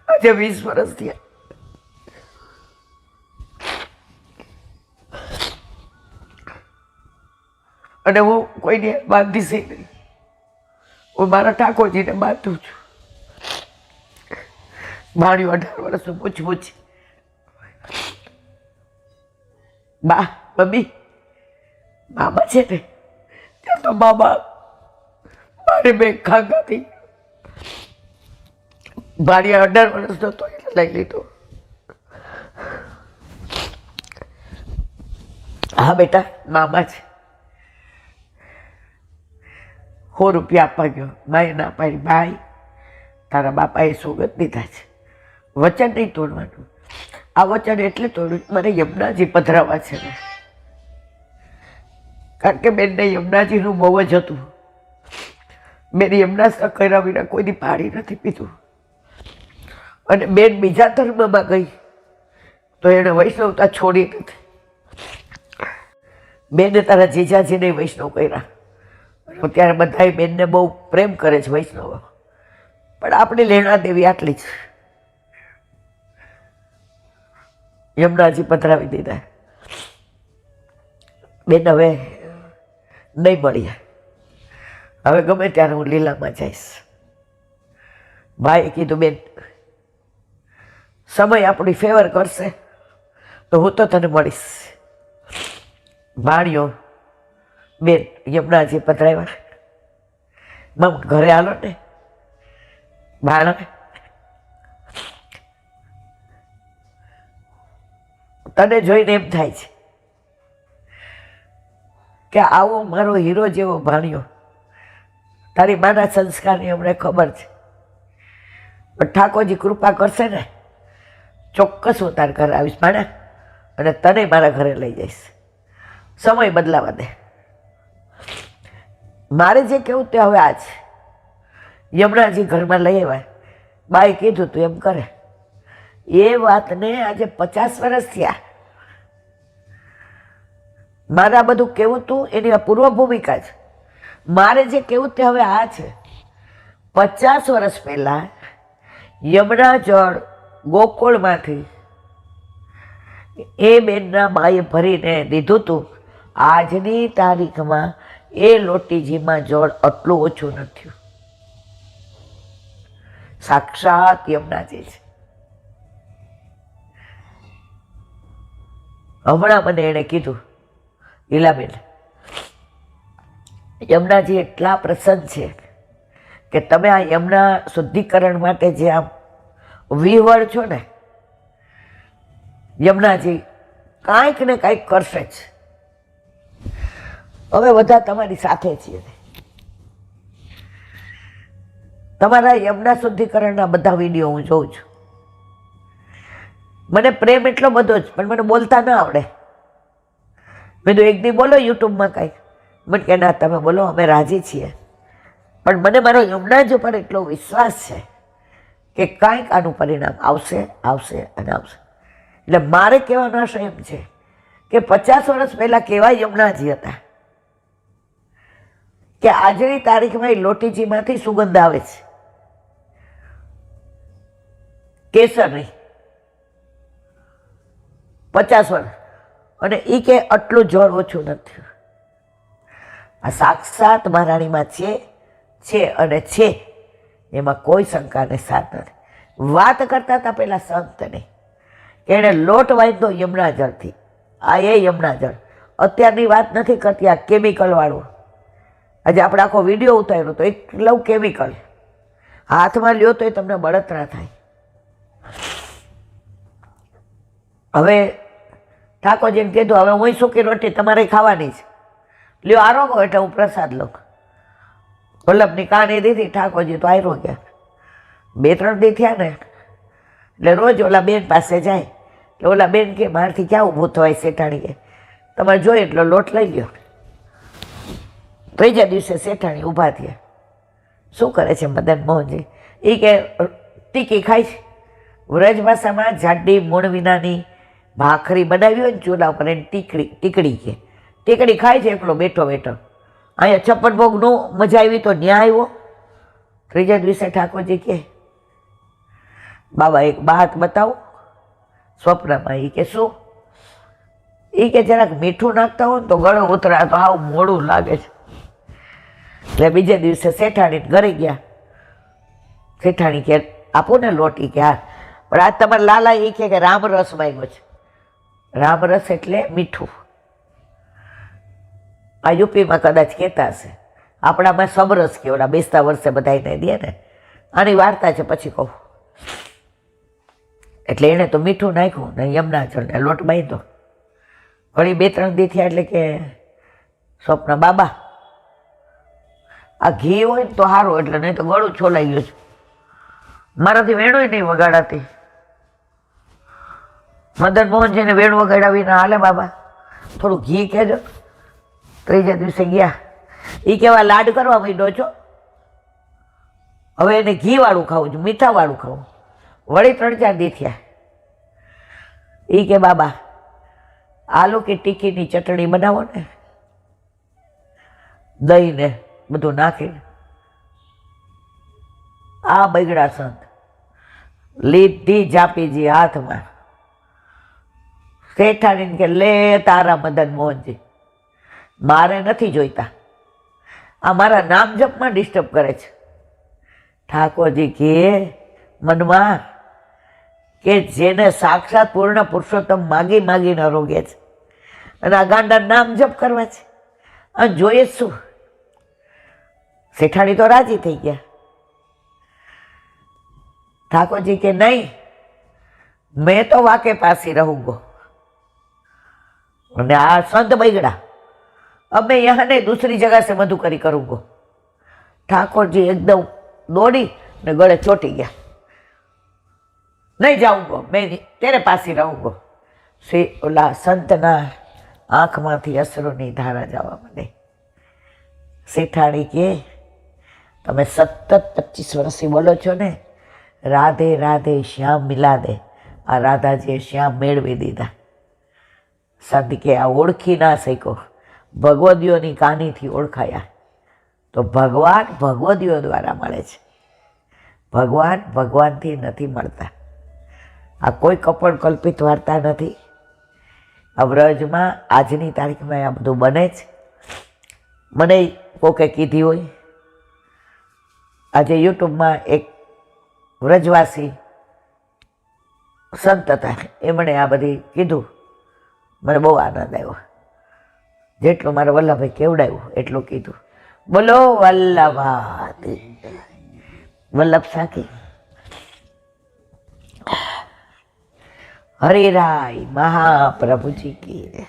આજે 20 વર્ષ થયા. અને હું કોઈને બાંધીશ નહીં. હું મારા ઠાકોરજીને બાંધું છું. ભાણ્યું 18 વર્ષનું પૂછ. બા મમ્મી મામા છે ને ત્યાં તો મામા મારે મેં ખાંગાથી ભાણિયા 18 વર્ષનો તો એને લઈ લીધો. હા બેટા મામા છે. 100 રૂપિયા આપવા ગયો. માએ ના પાડી. ભાઈ તારા બાપાએ સોગંદ દીધા છે, વચન નહીં તોડવાનું. આ વચન એટલે તોડ્યું મને યમુનાજી પધરાવા છે ને. કારણ કે બેનને યમુનાજીનું બહુ જ હતું. બેન યમુના કર્યા વિના કોઈની પાણી નથી પીધું. અને બેન બીજા ધર્મમાં ગઈ તો એણે વૈષ્ણવતા છોડી નથી. બેને તારા જીજાજીને વૈષ્ણવ કર્યા. ત્યારે બધાએ બેનને બહુ પ્રેમ કરે છે વૈષ્ણવ, પણ આપણી લેણા દેવી આટલી જ. યમુનાજી પધરાવી દીધા. બેન હવે નહીં મળીએ, હવે ગમે ત્યારે હું લીલામાં જઈશ. ભાઈએ કીધું, બેન સમય આપણી ફેવર કરશે તો હું તો તને મળીશ. ભાણ્યો બેન યમુનાજી પધરાવ્યા, મમ ઘરે હાલો ને બાળક, તને જોઈને એમ થાય છે કે આવો મારો હીરો જેવો ભાણ્યો. તારી માના સંસ્કારની અમને ખબર છે, પણ ઠાકોરજી કૃપા કરશે ને ચોક્કસ હું તારા ઘરે આવીશ માણા, અને તને મારા ઘરે લઈ જઈશ. સમય બદલાવા દે. મારે જે કેવું તે હવે આ છે. યમુનાજી ઘરમાં લઈ આવ્યા, બાએ કીધું તું એમ કરે. એ વાતને આજે 50 વર્ષ થયા. મારે આ બધું કેવું તું એની આ પૂર્વ ભૂમિકા છે. મારે જે કેવું તે હવે આ છે. 50 વર્ષ પહેલા યમુના જળ ગોકુળમાંથી એ બેનના માએ ભરીને દીધું તું. આજની તારીખમાં એ લોટીજીમાં જળ આટલું ઓછું નથી. સાક્ષાત યમુનાજી છે. હમણાં મને એણે કીધું, લીલાબેન યમુનાજી એટલા પ્રસન્ન છે કે તમે આ યમુના શુદ્ધિકરણ માટે જે આમ વિહવળ છો ને, યમુનાજી કાંઈક ને કાંઈક કરશે જ. હવે બધા તમારી સાથે છીએ. તમારા યમુના શુદ્ધિકરણના બધા વિડીયો હું જોઉં છું. મને પ્રેમ એટલો બધો જ, પણ મને બોલતા ન આવડે. મેં તો એક દી બોલો યુટ્યુબમાં કાંઈક, મને કે ના તમે બોલો અમે રાજી છીએ. પણ મને મારો યમુનાજી ઉપર એટલો વિશ્વાસ છે કે કાંઈક આનું પરિણામ આવશે આવશે અને આવશે. એટલે મારે કહેવાનો આશય એમ છે કે 50 વર્ષ પહેલાં કેવા યમુનાજી હતા કે આજની તારીખમાં એ લોટીજીમાંથી સુગંધ આવે છે, કેસરની. 50 વર્ષ, અને એ કે આટલું જળ ઓછું નથી. આ સાક્ષાત મહારાણીમાં છે અને છે, એમાં કોઈ શંકાને સાથ નથી. વાત કરતા હતા પેલા સંતને કે એણે લોટ વાંધો યમુના જળથી. આ એ યમુના જળ અત્યારની વાત નથી કરતી, આ કેમિકલ વાળું. આજે આપણે આખો વિડીયો ઉતાર્યો તો એટલું કેમિકલ હાથમાં લ્યો તો એ તમને બળતરા થાય. હવે ઠાકોરજીને કીધું હવે હું સૂકી રોટી તમારે ખાવાની છે, લ્યો આરોગો. એટલે હું પ્રસાદ લઉં. વલ્લભની કાણી દીધી, ઠાકોરજી તો આયરો ગયા. 2-3 દી થયા ને એટલે રોજ ઓલા બેન પાસે જાય. એટલે ઓલા બેન કે મારથી ક્યાં ઊભું થવાય શેઠાણીએ, તમારે જોઈએ એટલો લોટ લઈ લ્યો. ત્રીજા દિવસે શેઠાણી ઊભા થયા. શું કરે છે મદન મોહનજી? એ કે ટીકી ખાય છે. વ્રજ ભાષામાં જાડી મૂળ વિનાની ભાખરી બનાવી હોય ને ચૂલા ઉપર એને ટીકડી કે ટીકડી ખાય છે એકલો બેઠો બેઠો. અહીંયા 56 ભોગનું મજા આવી તો ન્યા આવ્યો. ત્રીજા દિવસે ઠાકોરજી કે બાબા એક બાત બતાવો સ્વપ્નમાં. એ કે શું? એ કે જરાક મીઠું નાખતા હોય ને તો ગળો ઉતરા તો આવું મોડું લાગે છે. એટલે બીજે દિવસે શેઠાણી ઘરે ગયા. શેઠાણી કે આપો ને લોટ. કે હા, પણ આજ તમારા લાલા એ કે રામરસ માંગ્યો છે. રામરસ એટલે મીઠું. આ યુપીમાં કદાચ કહેતા હશે, આપણામાં સમરસ કે ઓલા બેસતા વર્ષે બધાને દે ને. આની વાર્તા છે, પછી કહું. એટલે એણે તો મીઠું નાખ્યું ને યમુના જળને લોટ બાંધ્યો. વળી 2-3 દી થયા એટલે કે સ્વપ્ન બાબા આ ઘી હોય ને તો સારું, એટલે નહીં તો ગળું છોલાઈ ગયું છે, મારાથી વેણું નહીં વગાડાતી. મદન મોહનજીને વેણ વગાડાવીને હાલે બાબા થોડું ઘી કહેજો. ત્રીજા દિવસે ગયા. એ કેવા લાડ કરવા માંડ્યો છો, હવે એને ઘી વાળું ખાવું છે, મીઠા વાળું ખાવું. વળી 3-4 દી થયા. એ કે બાબા આલુ કે ટીકીની ચટણી બનાવો ને, દહીં ને બધું નાખીને. આ બગડા સંત લીધી જાપીજી હાથમાં. શેઠાણીને કે લે તારા મદન મોહનજી, મારે નથી જોઈતા, આ મારા નામ જપમાં ડિસ્ટર્બ કરે છે. ઠાકોરજી કે મનમાં કે જેને સાક્ષાત પૂર્ણ પુરુષોત્તમ માગીને રોગે છે, અને આ ગાંડા નામ જપ કરવા છે. અને જોઈએ શું, શેઠાણી તો રાજી થઈ ગયા. ઠાકોરજી કે નહીં, मैं तो वाके पास ही रहूंगा. અને આ સંત બગડા, अब मैं यहाँ नहीं दूसरी जगह से मधुकरी करूंगा. ठाकुर जी एकदम दौड़ी ने गले चोटी गया. नहीं जाऊंगा, मैं तेरे पास ही रहूंगा. से ओला संतना આંખમાંથી અશ્રુની ધારા જવા માંડે. શેઠાણી કે તમે સતત 25 વર્ષથી બોલો છો ને, રાધે રાધે શ્યામ મિલા દે. આ રાધાજીએ શ્યામ મેળવી દીધા. સંત કે આ ઓળખી ના શક્યો, ભગવદીઓની કાનીથી ઓળખાયા. તો ભગવાન ભગવદીઓ દ્વારા મળે છે, ભગવાન ભગવાનથી નથી મળતા. આ કોઈ કપડ કલ્પિત વાર્તા નથી. આ વ્રજમાં આજની તારીખમાં આ બધું બને જ. મને કોકે કીધી હોય, આજે યુટ્યુબમાં એક વ્રજવાસી સંત હતા, એમણે આ બધી કીધું. મને બહુ આનંદ આવ્યો. જેટલું મારે વલ્લભભાઈ કેવડાવ્યું એટલું કીધું. બોલો વલ્લભા વલ્લભ સાકી હરિરાય મહાપ્રભુજી की.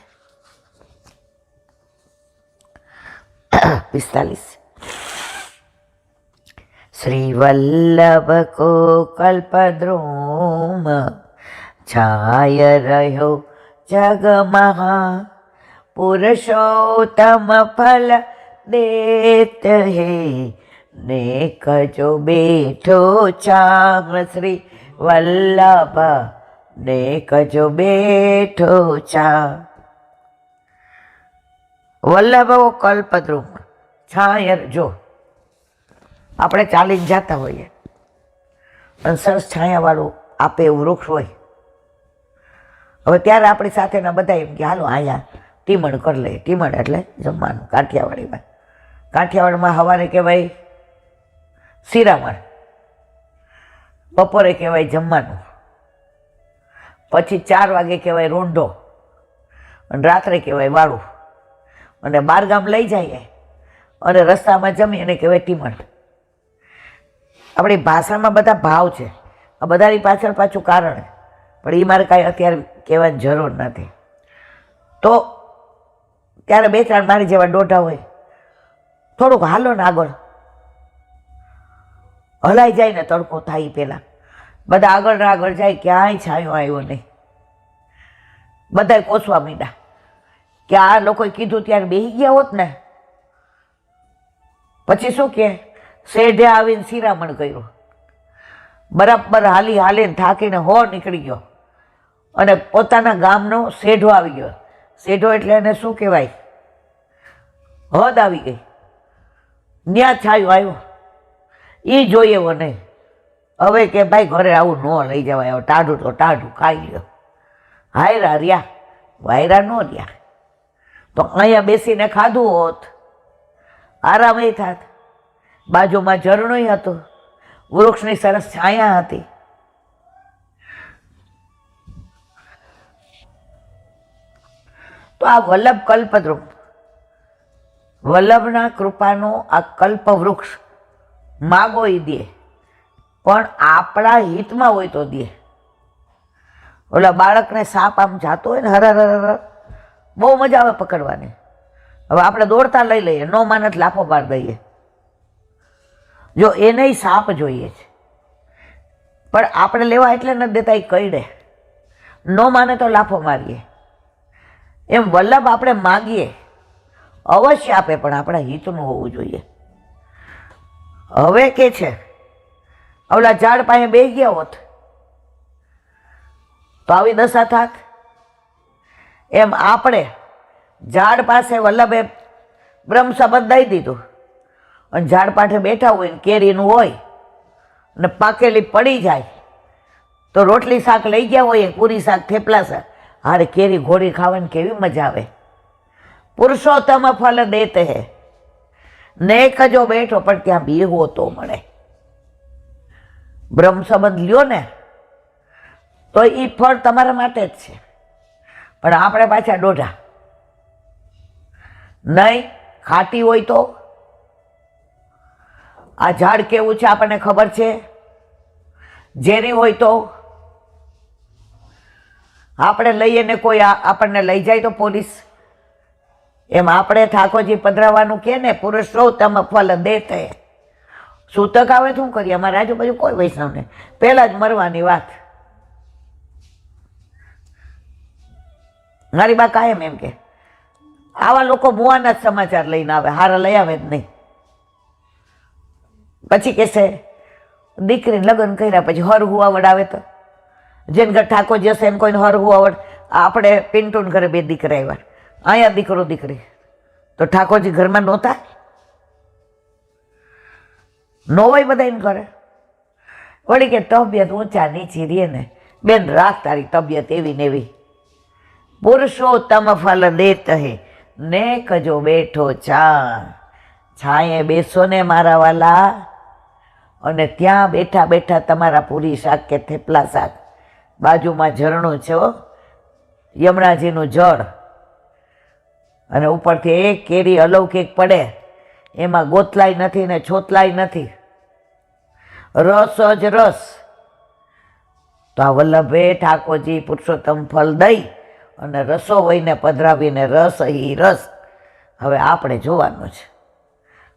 45 श्री वल्लभ को कल्पद्रुम छाय रहो जग महा. पुरुषोत्तम फल देत है नेक जो बैठो चाम. श्री वल्लभ नेक जो बैठो चा. વલ્લભ કલ્પદ્રુમ છાયર. જો આપણે ચાલીને જતા હોઈએ અને સરસ છાયાવાળું આપે એવું વૃક્ષ હોય, હવે ત્યારે આપણી સાથેના બધા એમ કે હાલો અહીંયા ટીમણ કરી લે. ટીમણ એટલે જમવાનું. કાઠિયાવાડીમાં, કાઠિયાવાડમાં સવારે કહેવાય શિરામણ, બપોરે કહેવાય જમવાનું, પછી 4 વાગે કહેવાય રોંઢો, અને રાત્રે કહેવાય વાળું. અને બારગામ લઈ જઈએ અને રસ્તામાં જમી અને કહેવાય ટીમણ. આપણી ભાષામાં બધા ભાવ છે, આ બધાની પાછળ પાછું કારણ, પણ એ મારે કાંઈ અત્યારે કહેવાની જરૂર નથી. તો ત્યારે 2-4 મારી જેવા દોઢા હોય, થોડુંક હાલો ને આગળ, હલાઈ જાય ને તડકો થાય પહેલાં, બધા આગળ ને આગળ જાય, ક્યાંય છાંયો આવ્યો નહીં. બધાય કોસવા માંડ્યા કે આ લોકોએ કીધું ત્યારે બેસી ગયા હોત ને. પછી શું કે શેઢે આવીને શિરામણ કર્યું, બરાબર હાલી હાલીને થાકીને હો નીકળી ગયો અને પોતાના ગામનો શેઢો આવી ગયો. શેઢો એટલે એને શું કહેવાય, હદ આવી ગઈ. ન્યા છાયો આવ્યો, એ જોઈએ એવો નહીં. હવે કે ભાઈ ઘરે આવું ન લઈ જવાય, ટાઢું તો ટાઢું ખાઈ લ્યો. હાયરા રહ્યા, વાયરા ન રહ્યા. તો અહીંયા બેસીને ખાધું હોત, આરામય થાત. બાજુમાં ઝરણું હતું, વૃક્ષની સરસ છાયા હતી. તો આ વલ્લભ કલ્પદ્રુમ, વલ્લભના કૃપાનો આ કલ્પવૃક્ષ માગો એ દે, પણ આપણા હિતમાં હોય તો દે. ઓલા બાળકને સાપ આમ જાતો હોય ને, હર બહુ મજા આવે પકડવાની. હવે આપણે દોડતા લઈ લઈએ, નો માને લાફો માર દઈએ. જો એને સાપ જોઈએ છે, પણ આપણે લેવા એટલે નથી દેતા, એ કઈડે. નો માને તો લાફો મારીએ. એમ વલ્લભ આપણે માગીએ અવશ્ય આપે, પણ આપણા હિતનું હોવું જોઈએ. હવે કે છે ઓલા ઝાડ પાસે બેસી ગયા હોત તો આવી દશા થાત. એમ આપણે ઝાડ પાસે વલ્લભે બ્રહ્મ સંબંધ દઈ દીધું અને ઝાડ પાસે બેઠા હોય ને કેરીનું હોય ને પાકેલી પડી જાય તો રોટલી શાક લઈ ગયા હોય, પૂરી શાક, થેપલા શાક, હારે કેરી ઘોડી ખાવાની કેવી મજા આવે. પુરુષોત્તમ ફલ દેતે હે, નેક જો બેઠો પણ ત્યાં બેહો તો મળે. બ્રહ્મ સંબંધ લ્યો ને તો એ ફળ તમારા માટે જ છે, પણ આપણે પાછા દોઢા નહીં. ખાટી હોય તો? આ ઝાડ કેવું છે આપણને ખબર છે? ઝેરી હોય તો? આપણે લઈએ ને કોઈ આપણને લઈ જાય તો પોલીસ? એમ આપણે ઠાકોરજી પધરાવાનું કે ને, પુરુષોત્તમ ફલ દેતે. સૂતક આવે શું કરીએ? અમારે આજુબાજુ કોઈ વૈષ્ણવ નહીં, પહેલા જ મરવાની વાત. મારી બા કાયમ એમ કે આવા લોકો મુવાના જ સમાચાર લઈને આવે, હારા લઈ આવે જ નહીં. પછી કહેશે દીકરીને લગ્ન કર્યા પછી હર હુવાવડ આવે તો જેને ઘર ઠાકોરજી હશે એને કોઈને હર હુવાવડ. આપણે પિન્ટુને ઘરે 2 દીકરા આવ્યા, અહીંયા દીકરો દીકરી, તો ઠાકોરજી ઘરમાં નહોતા? નોવાય બધાને કરે. વળી કે તબિયત ઊંચા નીચી રે ને, બેન રાખ તારી તબિયત એવી ને એવી. પુરુષોત્તમ ફલ દેત હે, ને કજો બેઠો છાંયે બેસો ને મારા વાલા, અને ત્યાં બેઠા બેઠા તમારા પૂરી શાક કે થેપલા શાક, બાજુમાં ઝરણું છે યમુનાજીનું જળ, અને ઉપરથી એક કેરી અલૌકિક પડે, એમાં ગોતલાય નથી ને છોતલાય નથી, રસ જ રસ. તો આ વલ્લભે ઠાકોરજી પુરુષોત્તમ ફલ દઈ અને રસો વહીને પધરાવીને રસ ઈ રસ હવે આપણે જોવાનું છે.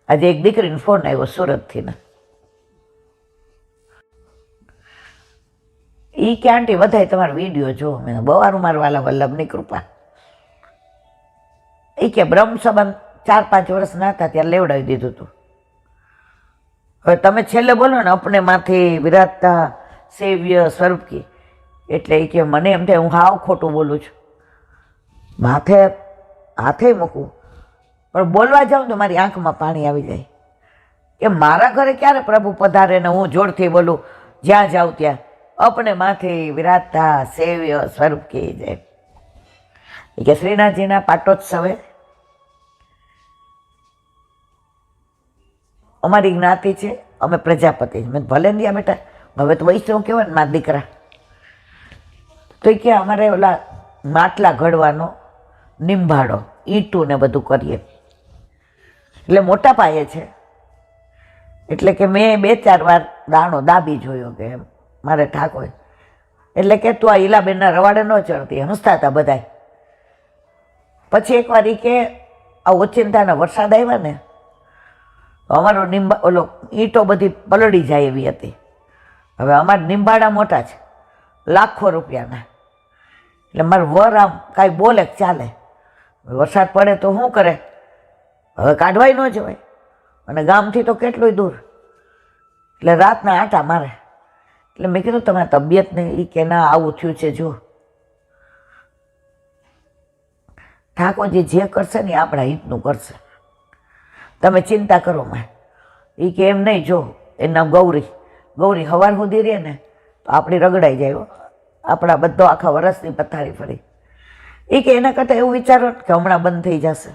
આજે એક દીકરીનો ફોન આવ્યો સુરતથી ને, એ કે આંટી વધારે તમારો વિડીયો જો. મેં બવારું મારા વાલા વલ્લભની કૃપા. એ કે બ્રહ્મ સંબંધ 4-5 વર્ષ ના હતા ત્યારે લેવડાવી દીધું હતું. હવે તમે છેલ્લે બોલો ને, અપને માથે વિરાજતા સેવ્ય સ્વરૂપ કી, એટલે એ કે મને એમ થાય હું હાવ ખોટું બોલું છું, માથે હાથે મૂકું, પણ બોલવા જાઉં તો મારી આંખમાં પાણી આવી જાય કે મારા ઘરે ક્યારે પ્રભુ પધારે ને હું જોરથી બોલું જ્યાં જાઉં ત્યાં અપને માથે વિરાજતા સેવ્ય સ્વરૂપ કી જાય. એ કે શ્રીનાથજીના પાટોત્સવે અમારી જ્ઞાતિ છે, અમે પ્રજાપતિ. મેં ભલે ને બેટા, હવે તો વૈષ્ણવ કહેવાય ને મારા દીકરા. તો એ કે અમારે ઓલા માટલા ઘડવાનો નિંભાડો, ઈંટું ને બધું કરીએ, એટલે મોટા પાયે છે. એટલે કે મેં 2-4 વાર દાણો દાબી જોયો કે મારે ઠાકોર, એટલે કે તું આ ઈલાબેનના રવાડે ન ચડતી, હસતા હતા બધાય. પછી એકવાર એ કે આ ઓચિંતાના વરસાદ આવ્યા ને, અમારો ઓલો ઈંટો બધી પલળી જાય એવી હતી. હવે અમારા નિંબાડા મોટા છે, લાખો રૂપિયાના, એટલે મારું વર આમ કાંઈ બોલે ચાલે. વરસાદ પડે તો શું કરે, હવે કાઢવાય ન જવાય, અને ગામથી તો કેટલું દૂર, એટલે રાતના આંટા મારે. એટલે મેં કીધું તમારી તબિયત નહીં? એ કે ના આવું થયું છે. જો ઠાકોરજી જે કરશે ને એ આપણા હિતનું કરશે, તમે ચિંતા કરો માં. એ કે એમ નહીં, જો એનું નામ ગૌરી, ગૌરી હવાર સુધી રહે ને તો આપણી રગડાઈ જાય, આપણા બધો આખા વરસની પથારી ફરી. એ કે એના કરતાં એવું વિચારો કે હમણાં બંધ થઈ જશે.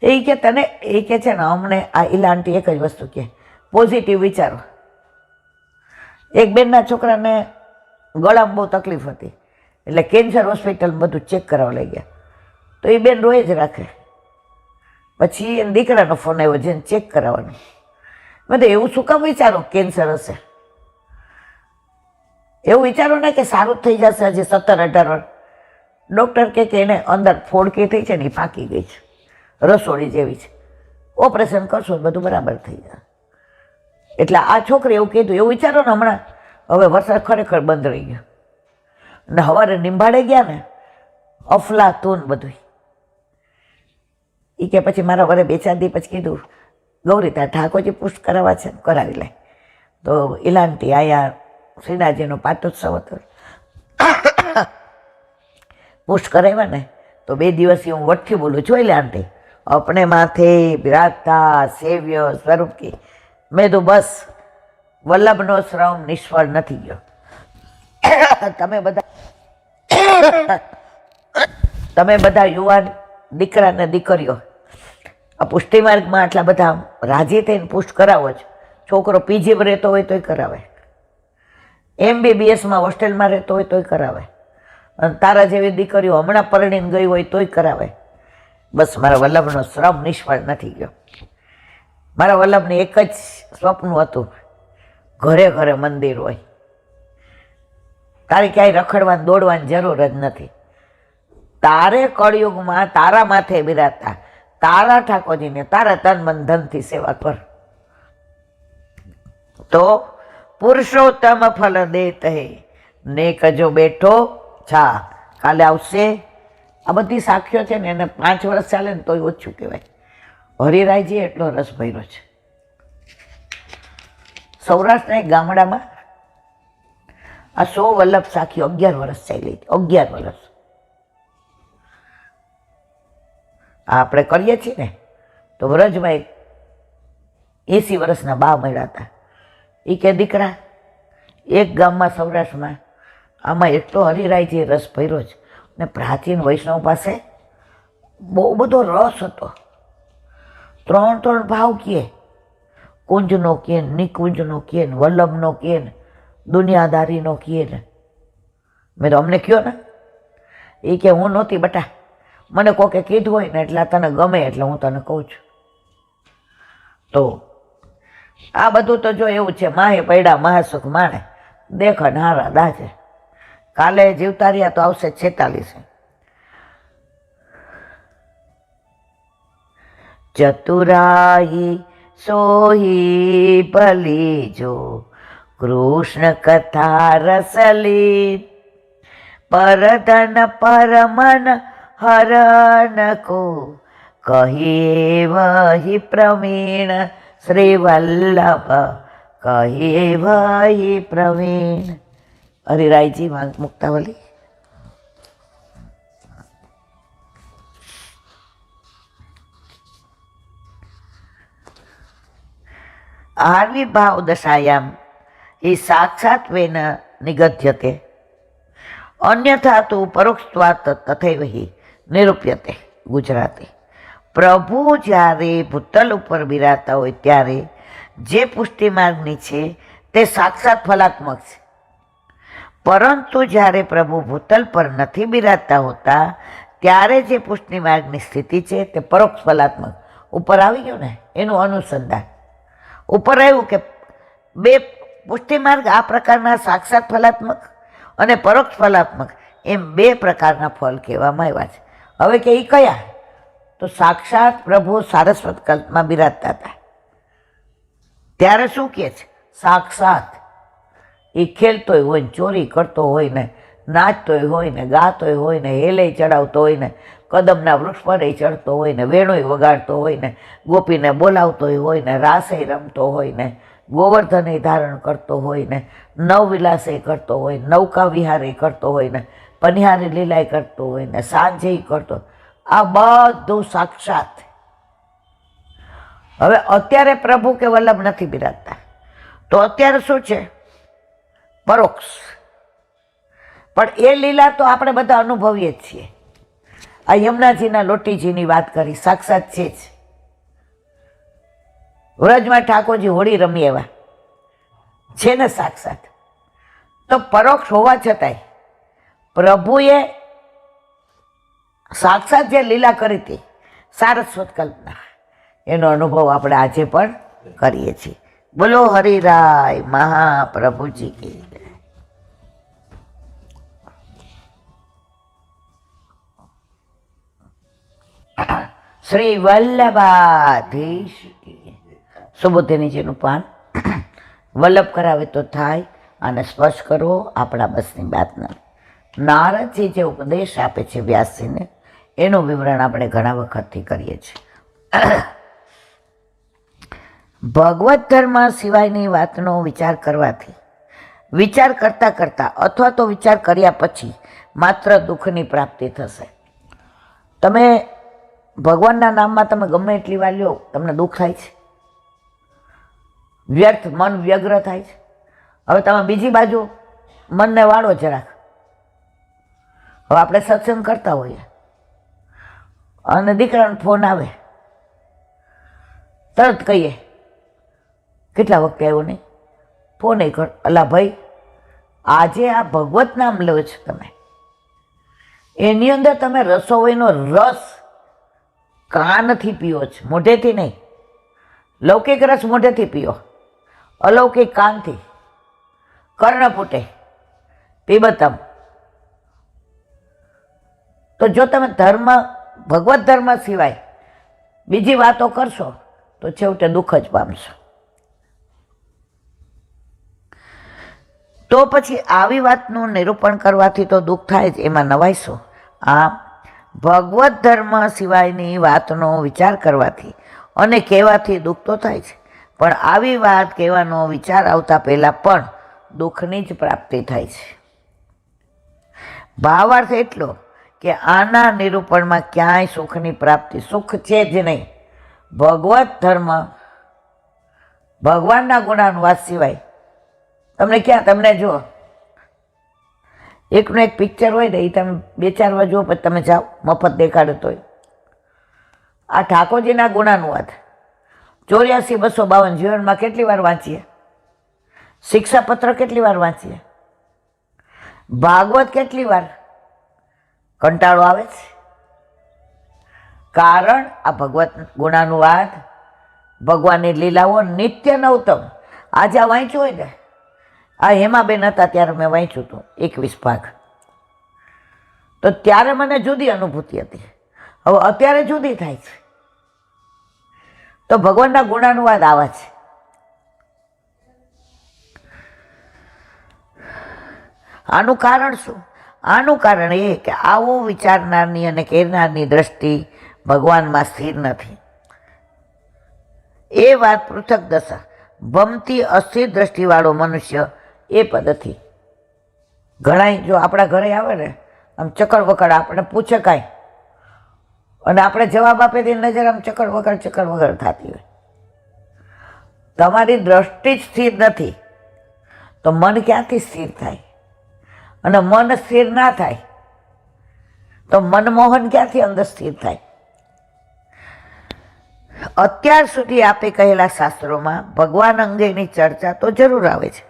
એ કે તને એ કે છે ને અમને આ ઈલાંટી એક જ વસ્તુ કે પોઝિટિવ વિચારો. એક બેનના છોકરાને ગળામાં બહુ તકલીફ હતી, એટલે કેન્સર હોસ્પિટલ બધું ચેક કરાવવા લઈ ગયા. તો એ બેન રોજ રાખે. પછી એને દીકરાનો ફોન આવ્યો જેને ચેક કરાવવાનો. મેં તો એવું શું કામ વિચારો કેન્સર હશે? એવું વિચારો ને કે સારું થઈ જશે, હજી 17-18 વર્ષ. ડૉક્ટર કે એને અંદર ફોડકી થઈ છે ને એ પાકી ગઈ છે, રસોડી જેવી છે, ઓપરેશન કરશો બધું બરાબર થઈ જાય. એટલે આ છોકરી એવું કીધું. એવું વિચારો ને હમણાં હવે વરસાદ ખરેખર બંધ રહી ગયો, ને સવારે નિંભાડે ગયા ને અફલાતૂન બધું. એ કે પછી મારા વરે 2-4 દી પછી કીધું ગૌરી તાર ઠાકોરજી પુષ્ટ કરાવવા છે, કરાવી લે. તો ઇલાંટી આયા, શ્રીનાથજીનો પાટોત્સવ હતો, પુષ્ટ કરાવ્યા ને તો 2 દિવસથી હું વટથી બોલું, જોઈ લે આંટી અપને માથે બિરાજતા સેવ્ય સ્વરૂપ કી. મેં તો બસ વલ્લભનો શ્રમ નિષ્ફળ નથી ગયો. તમે બધા યુવાન દીકરા ને દીકરીઓ આ પુષ્ટિ માર્ગમાં આટલા બધા રાજી થઈને પુષ્ટ કરાવો છો. છોકરો પીજીમાં રહેતો હોય તોય કરાવે, MBBSમાં હોસ્ટેલમાં રહેતો હોય તોય કરાવે, અને તારા જેવી દીકરીઓ હમણાં પરણીને ગઈ હોય તોય કરાવે. બસ મારા વલ્લભનો શ્રમ નિષ્ફળ નથી ગયો. મારા વલ્લભને એક જ સ્વપ્ન હતું, ઘરે ઘરે મંદિર હોય, તારે ક્યાંય રખડવાની દોડવાની જરૂર જ નથી. તારે કળયુગમાં તારા માથે બિરાજતા તારા ઠાકોરજીને તારા તન મન ધનથી સેવા કર તો પુરુષોત્તમ ફલ દેત હે નેક જો બેઠો છા કાલે આવશે. આ બધી સાખીઓ છે ને, એને 5 વર્ષ ચાલે ને તોય ઓછું કહેવાય. હરિરાયજી એટલો રસ ભર્યો છે. સૌરાષ્ટ્રના એક ગામડામાં આ 100 વલ્લભ સાખીઓ 11 વર્ષ ચાલી હતી. 11 વર્ષ આપણે કરીએ છીએ ને, તો વ્રજમાં એક 80 વર્ષના બા મળ્યા હતા. એ કે દીકરા, એક ગામમાં સૌરાષ્ટ્રમાં આમાં એટલો હરિરાયજી રસ ભર્યો છે ને પ્રાચીન વૈષ્ણવ પાસે બહુ બધો રસ હતો. 3 ભાવ કહે, કુંજનો કહે, નિકુંજનો કહે, વલ્લભનો કહે, દુનિયાદારીનો કહે ને. મેં તો અમને કહ્યો ને, એ કે હું નહોતી બટા, મને કોકે કીધું હોય ને એટલે તને ગમે એટલે હું તને કહું છું. તો આ બધું તો જો એવું છે, માહે પૈડા મહાસુખ માણે દેખ નારા દાજે. કાલે જીવતા રહ્યા તો આવશે 46. ચતુરાઈ સોહી ભલી જો કૃષ્ણ કથા રસલી પરધન પરમન હરણ કો કહે વહી પ્રવીણ શ્રી વલ્લભ કહે વહી પ્રવીણ. હરિરાયજી મુક્તાવલી. આવિર્ભાવ દશાયામ हि साक्षात्वेन निगद्यते अन्यथा तो परोक्षत्वात् तथैव हि निरूप्यते. गुजराती. प्रभु જ્યારે ભૂતલ ઉપર બિરાજતા હોય ત્યારે જે પુષ્ટિ માર્ગની છે તે સાક્ષાત ફલાત્મક છે, પરંતુ જ્યારે પ્રભુ ભૂતલ પર નથી બિરાજતા હોતા ત્યારે જે પુષ્ટિ માર્ગની સ્થિતિ છે તે પરોક્ષ ફલાત્મક. ઉપર આવી ગયું ને એનું અનુસંધાન. ઉપર આવ્યું કે બે પુષ્ટિ માર્ગ આ પ્રકારના સાક્ષાત ફલાત્મક અને પરોક્ષ ફલાત્મક એમ 2 પ્રકારના ફળ કહેવામાં આવ્યા છે. હવે કે એ કયા? તો સાક્ષાત પ્રભુ સારસ્વત કલ્પમાં બિરાજતા હતા ત્યારે શું કહે છે? સાક્ષાત એ ખેલતોય હોય ને, ચોરી કરતો હોય ને, નાચતોય હોય ને, ગાતોય હોય ને, હેલે ચડાવતો હોય ને, કદમના વૃક્ષ પર ચડતો હોય ને, વેણોય વગાડતો હોય ને, ગોપીને બોલાવતોય હોય ને, રાસે રમતો હોય ને, ગોવર્ધને ધારણ કરતો હોય ને, નવવિલાસે કરતો હોય, નૌકા વિહારે કરતો હોય ને, પનિહારી લીલાય કરતો હોય ને, સાંજે કરતો. આ બધું સાક્ષાત. હવે અત્યારે પ્રભુ કે વલ્લભ નથી બિરાજતા તો અત્યારે શું છે? પરોક્ષ. પણ એ લીલા તો આપણે બધા અનુભવીએ જ છીએ. આ યમુનાજીના લોટીજીની વાત કરી, સાક્ષાત છે જ. વ્રજમાં ઠાકોરજી હોળી રમી એવા છે ને સાક્ષાત. તો પરોક્ષ હોવા છતાંય પ્રભુએ સાક્ષાત જે લીલા કરી હતી સારસ્વત કલ્પના, એનો અનુભવ આપણે આજે પણ કરીએ છીએ. બોલો હરિરાય મહાપ્રભુજી કી. શ્રી વલ્લભાધીશ કી. સુબોધનીજીનું પાન. વલ્લભ કરાવે તો થાય અને સ્પર્શ કરો આપણા બસની બાતના. નારદજી જે ઉપદેશ આપે છે વ્યાસજીને, એનું વિવરણ આપણે ઘણા વખતથી કરીએ છીએ. ભગવત ધર્મ સિવાયની વાતનો વિચાર કરવાથી, વિચાર કરતાં કરતાં અથવા તો વિચાર કર્યા પછી માત્ર દુઃખની પ્રાપ્તિ થશે. તમે ભગવાનના નામમાં તમે ગમે એટલી વાર લ્યો, તમને દુઃખ થાય છે, વ્યર્થ મન વ્યગ્ર થાય છે. હવે તમે બીજી બાજુ મનને વાળો જરાક. હવે આપણે સત્સંગ કરતા હોઈએ અને દીકરાનો ફોન આવે, તરત કહીએ કેટલા વખતે આવ્યો નહીં, ફોન એ કર, અલા ભાઈ આજે આ ભગવત નામ લો છો તમે, એની અંદર તમે રસોઈનો રસ કાનથી પીઓ છે, મોઢેથી નહીં. લૌકિક રસ મોઢેથી પીઓ, અલૌકિક કાનથી. કર્ણપુટે પીબતમ. તો જો તમે ધર્મ, ભગવત ધર્મ સિવાય બીજી વાતો કરશો તો છેવટે દુઃખ જ પામશો. તો પછી આવી વાતનું નિરૂપણ કરવાથી તો દુઃખ થાય જ, એમાં નવાઈશું. આમ ભગવત ધર્મ સિવાયની વાતનો વિચાર કરવાથી અને કહેવાથી દુઃખ તો થાય છે, પણ આવી વાત કહેવાનો વિચાર આવતા પહેલાં પણ દુઃખની જ પ્રાપ્તિ થાય છે. ભાવાર્થ એટલો કે આના નિરૂપણમાં ક્યાંય સુખની પ્રાપ્તિ, સુખ છે જ નહીં. ભગવત ધર્મ, ભગવાનના ગુણાનુવાદ સિવાય તમને ક્યાં, તમને જો એકનું એક પિક્ચર હોય ને એ તમે 2-4 વાર જુઓ પછી તમે જાઓ, મફત દેખાડે તોય. આ ઠાકોરજીના ગુણાનુવાદ 84-252 જીવનમાં કેટલી વાર વાંચીએ? શિક્ષાપત્ર કેટલી વાર વાંચીએ? ભાગવત કેટલી વાર? કંટાળો આવે છે. કારણ આ ભગવત ગુણાનુવાદ, ભગવાનની લીલાઓ નિત્ય નવતમ. આજે આ વાંચ્યું હોય ને, આ હેમાબેન હતા ત્યારે મેં વાંચ્યું હતું 21 ભાગ, તો ત્યારે મને જુદી અનુભૂતિ હતી, હવે અત્યારે જુદી થાય છે. તો ભગવાનના ગુણાનુવાદ આવા છે. આનું કારણ શું? આનું કારણ એ કે આવો વિચારનારની અને કહેનારની દ્રષ્ટિ ભગવાનમાં સ્થિર નથી. એ વાત પૃથક દશા. ભમતી અસ્થિર દ્રષ્ટિવાળો મનુષ્ય એ પદથી ઘણા, જો આપણા ઘરે આવે ને આમ ચકડ વકડ, આપણે પૂછે કાંઈ અને આપણે જવાબ આપે તે નજર આમ ચકડ વકડ થતી હોય. તમારી દ્રષ્ટિ જ સ્થિર નથી તો મન ક્યાંથી સ્થિર થાય? અને મન સ્થિર ના થાય તો મનમોહન ક્યાંથી અંદર સ્થિર થાય? અત્યાર સુધી આપે કહેલા શાસ્ત્રોમાં ભગવાન અંગેની ચર્ચા તો જરૂર આવે છે.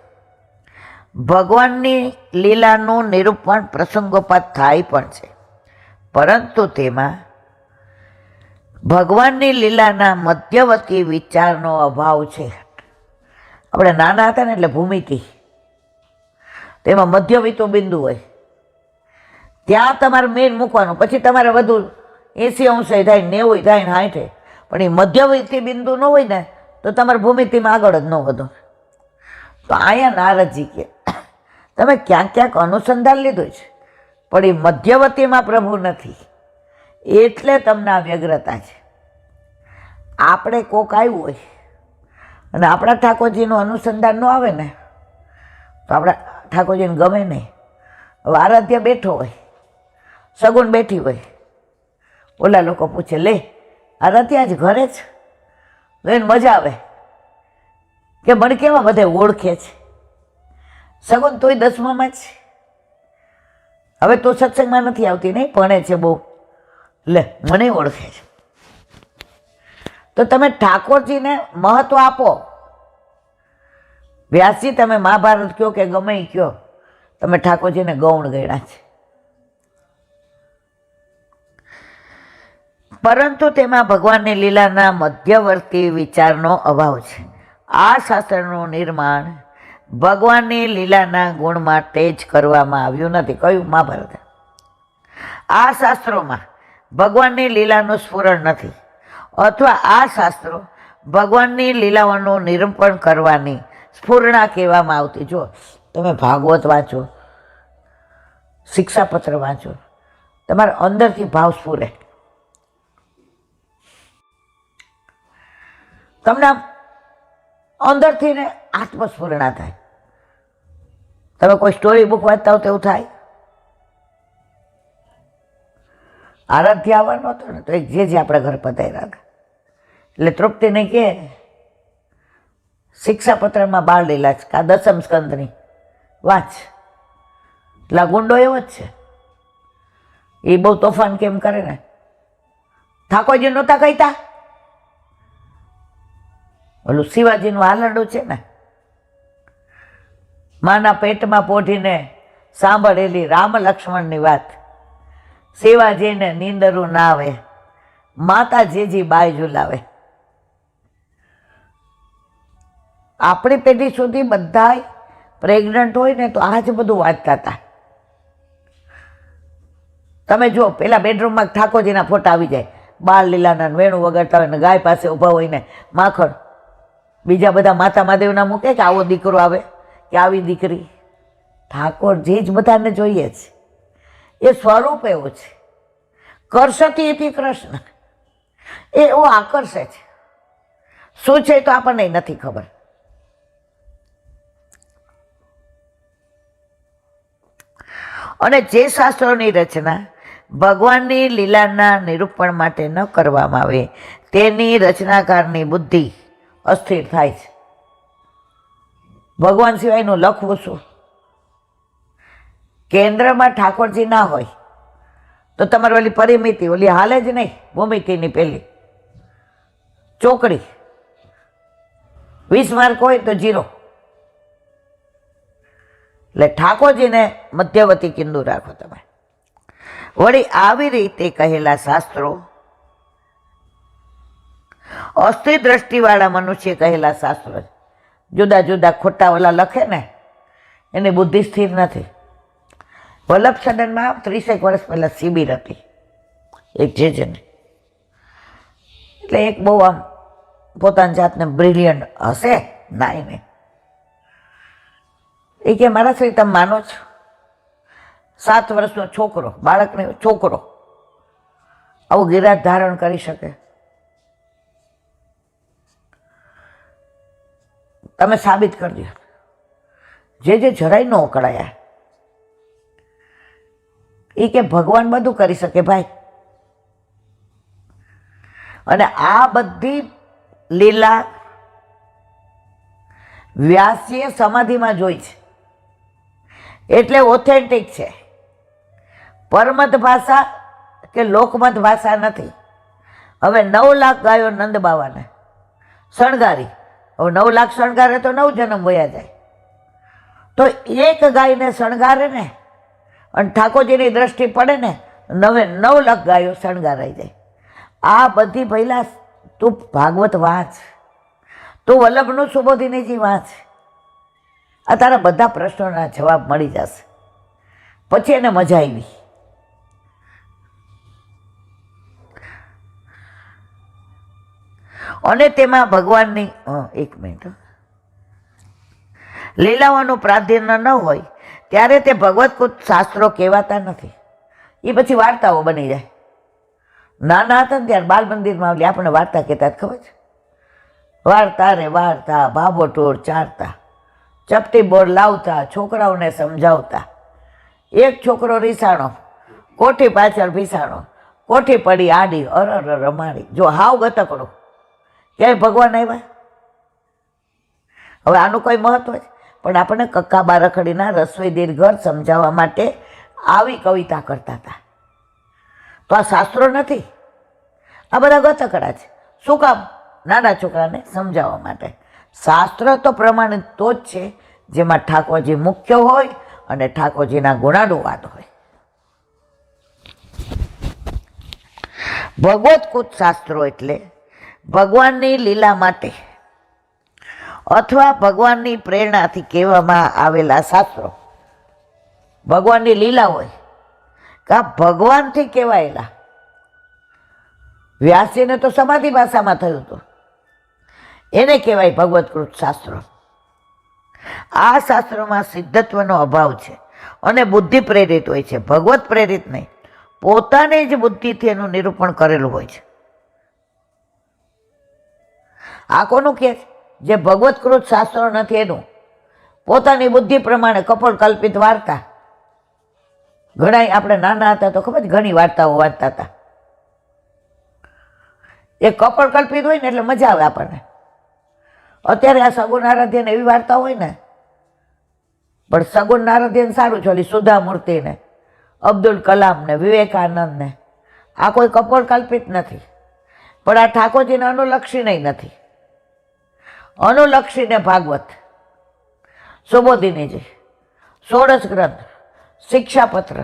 ભગવાનની લીલાનું નિરૂપણ પ્રસંગોપાત થાય પણ છે, પરંતુ તેમાં ભગવાનની લીલાના મધ્યવર્તી વિચારનો અભાવ છે. આપણે નાના હતા ને એટલે ભૂમિતિ, તેમાં મધ્યવર્તી બિંદુ હોય, ત્યાં તમારે મેન મૂકવાનું, પછી તમારે વધુ 80 થાય, 90 થાય, 60, પણ એ મધ્યવર્તી બિંદુ ન હોય ને તો તમારે ભૂમિતિમાં આગળ જ ન વધો. તો અહીંયા નારદજી કે તમે ક્યાંક ક્યાંક અનુસંધાન લીધું છે, પણ એ મધ્યવર્તીમાં પ્રભુ નથી, એટલે તમને આ વ્યગ્રતા છે. આપણે કોક આવ્યું હોય અને આપણા ઠાકોરજીનું અનુસંધાન ન આવે ને તો આપણા ઠાકોરજીને ગમે નહીં. હવે આરાધ્ય બેઠો હોય, સગુણ બેઠી હોય, ઓલા લોકો પૂછે, લે આરાધ્ય આજ ઘરે જ, એને મજા આવે કે મને કેવા બધે ઓળખે છે. સગુણ તોય 10મામાં જ, હવે તો સત્સંગમાં નથી આવતી, નહીં ભણે છે બહુ, લે મને ઓળખે છે. તો તમે ઠાકોરજીને મહત્વ આપો. વ્યાસજી તમે મહાભારત કયો કે ગમે એ કયો, તમે ઠાકોરજીને ગૌણ ગણ્યા છે. પરંતુ તેમાં ભગવાનની લીલાના મધ્યવર્તી વિચારનો અભાવ છે. આ શાસ્ત્રનું નિર્માણ ભગવાનની લીલાના ગુણ માટે જ કરવામાં આવ્યું નથી. કયું? મહાભારત. આ શાસ્ત્રોમાં ભગવાનની લીલાનું સ્ફુરણ નથી, અથવા આ શાસ્ત્રો ભગવાનની લીલાઓનું નિરૂપણ કરવાની સ્ફૂર્ણા કહેવામાં આવતી. જો તમે ભાગવત વાંચો, શિક્ષાપત્ર વાંચો, તમારા અંદરથી ભાવ સ્ફુરે. તમને અંદરથી ને આત્મસ્ફુરણા થાય. તમે કોઈ સ્ટોરી બુક વાંચતા હો તો એવું થાય. આરાધ્ય આવવાનો હતો ને તો એક જે આપણા ઘર પધાર્યા હતા, એટલે તૃપ્તિ નહીં કે શિક્ષાપત્રમાં બાળ લીલા છે, કા 10મ સ્કંદની વાંચ. એટલે ગુંડો એવો જ છે, એ બહુ તોફાન કેમ કરે ને. ઠાકોરજી નહોતા કહેતા, ઓલું શિવાજીનું હાલરડું છે ને, માના પેટમાં પોઢીને સાંભળેલી રામ લક્ષ્મણની વાત, શિવાજીને નીંદરું ના આવે, માતા જેજી બાય ઝુલાવે. આપણી પેઢી સુધી બધા પ્રેગ્નન્ટ હોય ને તો આ જ બધું વાંચતા હતા. તમે જુઓ, પેલા બેડરૂમમાં ઠાકોરજીના ફોટા આવી જાય, બાળ લીલાના વેણું વગાડતા હોય ને ગાય પાસે ઊભા હોય ને માખણ. બીજા બધા માતા મહાદેવના મૂકે કે આવો દીકરો આવે કે આવી દીકરી. ઠાકોરજી જ બધાને જોઈએ છે. એ સ્વરૂપ એવું છે. કરશતી હતી કૃષ્ણ, એ એવો આકર્ષે છે. શું છે તો આપણને નથી ખબર. અને જે શાસ્ત્રોની રચના ભગવાનની લીલાના નિરૂપણ માટે ન કરવામાં આવે તેની રચનાકારની બુદ્ધિ અસ્થિર થાય છે. ભગવાન સિવાયનું લખવું શું? કેન્દ્રમાં ઠાકોરજી ના હોય તો તમારી ઓલી પરિમિતિ ઓલી હાલે જ નહીં. ભૂમિતિની પેલી ચોકડી 20 માર્ક હોય તો 0. એટલે ઠાકોરજીને મધ્યવર્તી કિંદુ રાખો તમે. વળી આવી રીતે કહેલા શાસ્ત્રો અસ્થિર દ્રષ્ટિવાળા મનુષ્ય કહેલા શાસ્ત્રો જુદા જુદા ખોટા ઓલા લખે ને એની બુદ્ધિ સ્થિર નથી. વલ્લભ સદનમાં 30 વર્ષ પહેલાં શિબિર હતી એક જેજને. એટલે એક બહુ આમ પોતાની જાતને બ્રિલિયન્ટ હશે નાઈ ને એ કે મારા શ્રી તમે માનો છો 7 વર્ષનો છોકરો, બાળકને છોકરો આવું ગિરાજ ધારણ કરી શકે? તમે સાબિત કરજો. જે જરાય ન ઓકળાયા એ કે ભગવાન બધું કરી શકે ભાઈ. અને આ બધી લીલા વ્યાસીએ સમાધિમાં જોઈ છે એટલે ઓથેન્ટિક છે. પરમત ભાષા કે લોકમત ભાષા નથી. હવે 9 લાખ ગાયો નંદ બાવાને શણગારી. હવે 9 લાખ શણગારે તો 9 જન્મ વયા જાય. તો એક ગાયને શણગારે ને અને ઠાકોરજીની દ્રષ્ટિ પડે ને 9 લાખ ગાયો શણગારાઈ જાય. આ બધી પહેલા તું ભાગવત વાંચ, તું વલ્લભનું સુબોધિનીજી વાંચ. આ તારા બધા પ્રશ્નોના જવાબ મળી જશે. પછી એને મજા આવી. અને તેમાં ભગવાનની 1 મિનિટ લીલાઓનું પ્રાધાન્ય ન હોય ત્યારે તે ભગવત્કૃત શાસ્ત્રો કહેવાતા નથી. એ પછી વાર્તાઓ બની જાય. નાના હતા ને ત્યારે બાલ મંદિરમાં આવલી આપણને વાર્તા કહેતા ખબર છે? વાર્તા રે વાર્તા, ભાભોટોર ચારતા, ચપટી બોર લાવતા, છોકરાઓને સમજાવતા. એક છોકરો રીસાણો, કોઠી પાછળ ભીસાણો, કોઠી પડી આડી, અરર રમાડી. જો હાવ ગતકડો, ક્યાંય ભગવાન આવ્યા? હવે આનું કોઈ મહત્વ છે? પણ આપણને કક્કા બારખડીના રસોઈ દીર્ઘર સમજાવવા માટે આવી કવિતા કરતા હતા. તો આ શાસ્ત્રો નથી, આ બધા ગતકડા છે. શું કામ? નાના છોકરાને સમજાવવા માટે. શાસ્ત્ર તો પ્રમાણિત તો જ છે જેમાં ઠાકોરજી મુખ્ય હોય અને ઠાકોરજીના ગુણાનુવાદ હોય. ભગવત્કૃત શાસ્ત્રો એટલે ભગવાનની લીલા માટે અથવા ભગવાનની પ્રેરણાથી કહેવામાં આવેલા શાસ્ત્રો. ભગવાનની લીલા હોય કા ભગવાનથી કહેવાયેલા. વ્યાસીને તો સમાધિ ભાષામાં થયું હતું, એને કહેવાય ભગવત્કૃત શાસ્ત્રો. આ શાસ્ત્રોમાં સિદ્ધત્વનો અભાવ છે અને બુદ્ધિ પ્રેરિત હોય છે, ભગવત પ્રેરિત નહીં. પોતાની જ બુદ્ધિથી એનું નિરૂપણ કરેલું હોય છે. આ કોનું કહે છે? જે ભગવત્કૃત શાસ્ત્રો નથી એનું. પોતાની બુદ્ધિ પ્રમાણે કપોળ કલ્પિત વાર્તા. ઘણા આપણે નાના હતા તો ખબર ઘણી વાર્તાઓ વાંચતા હતા. એ કપોળ કલ્પિત હોય ને એટલે મજા આવે આપણને. અત્યારે આ સગુણ આરાધ્યને એવી વાર્તા હોય ને, પણ સગુણ આરાધ્યને સારું છે. ઓલી સુધા મૂર્તિ ને અબ્દુલ કલામ ને વિવેકાનંદ ને આ કોઈ કપોળ કલ્પિત નથી. પણ આ ઠાકોરજીને અનુલક્ષી નહીં નથી. અનુલક્ષીને ભાગવત, સુબોધિનીજી, ષોડશ ગ્રંથ, શિક્ષાપત્ર,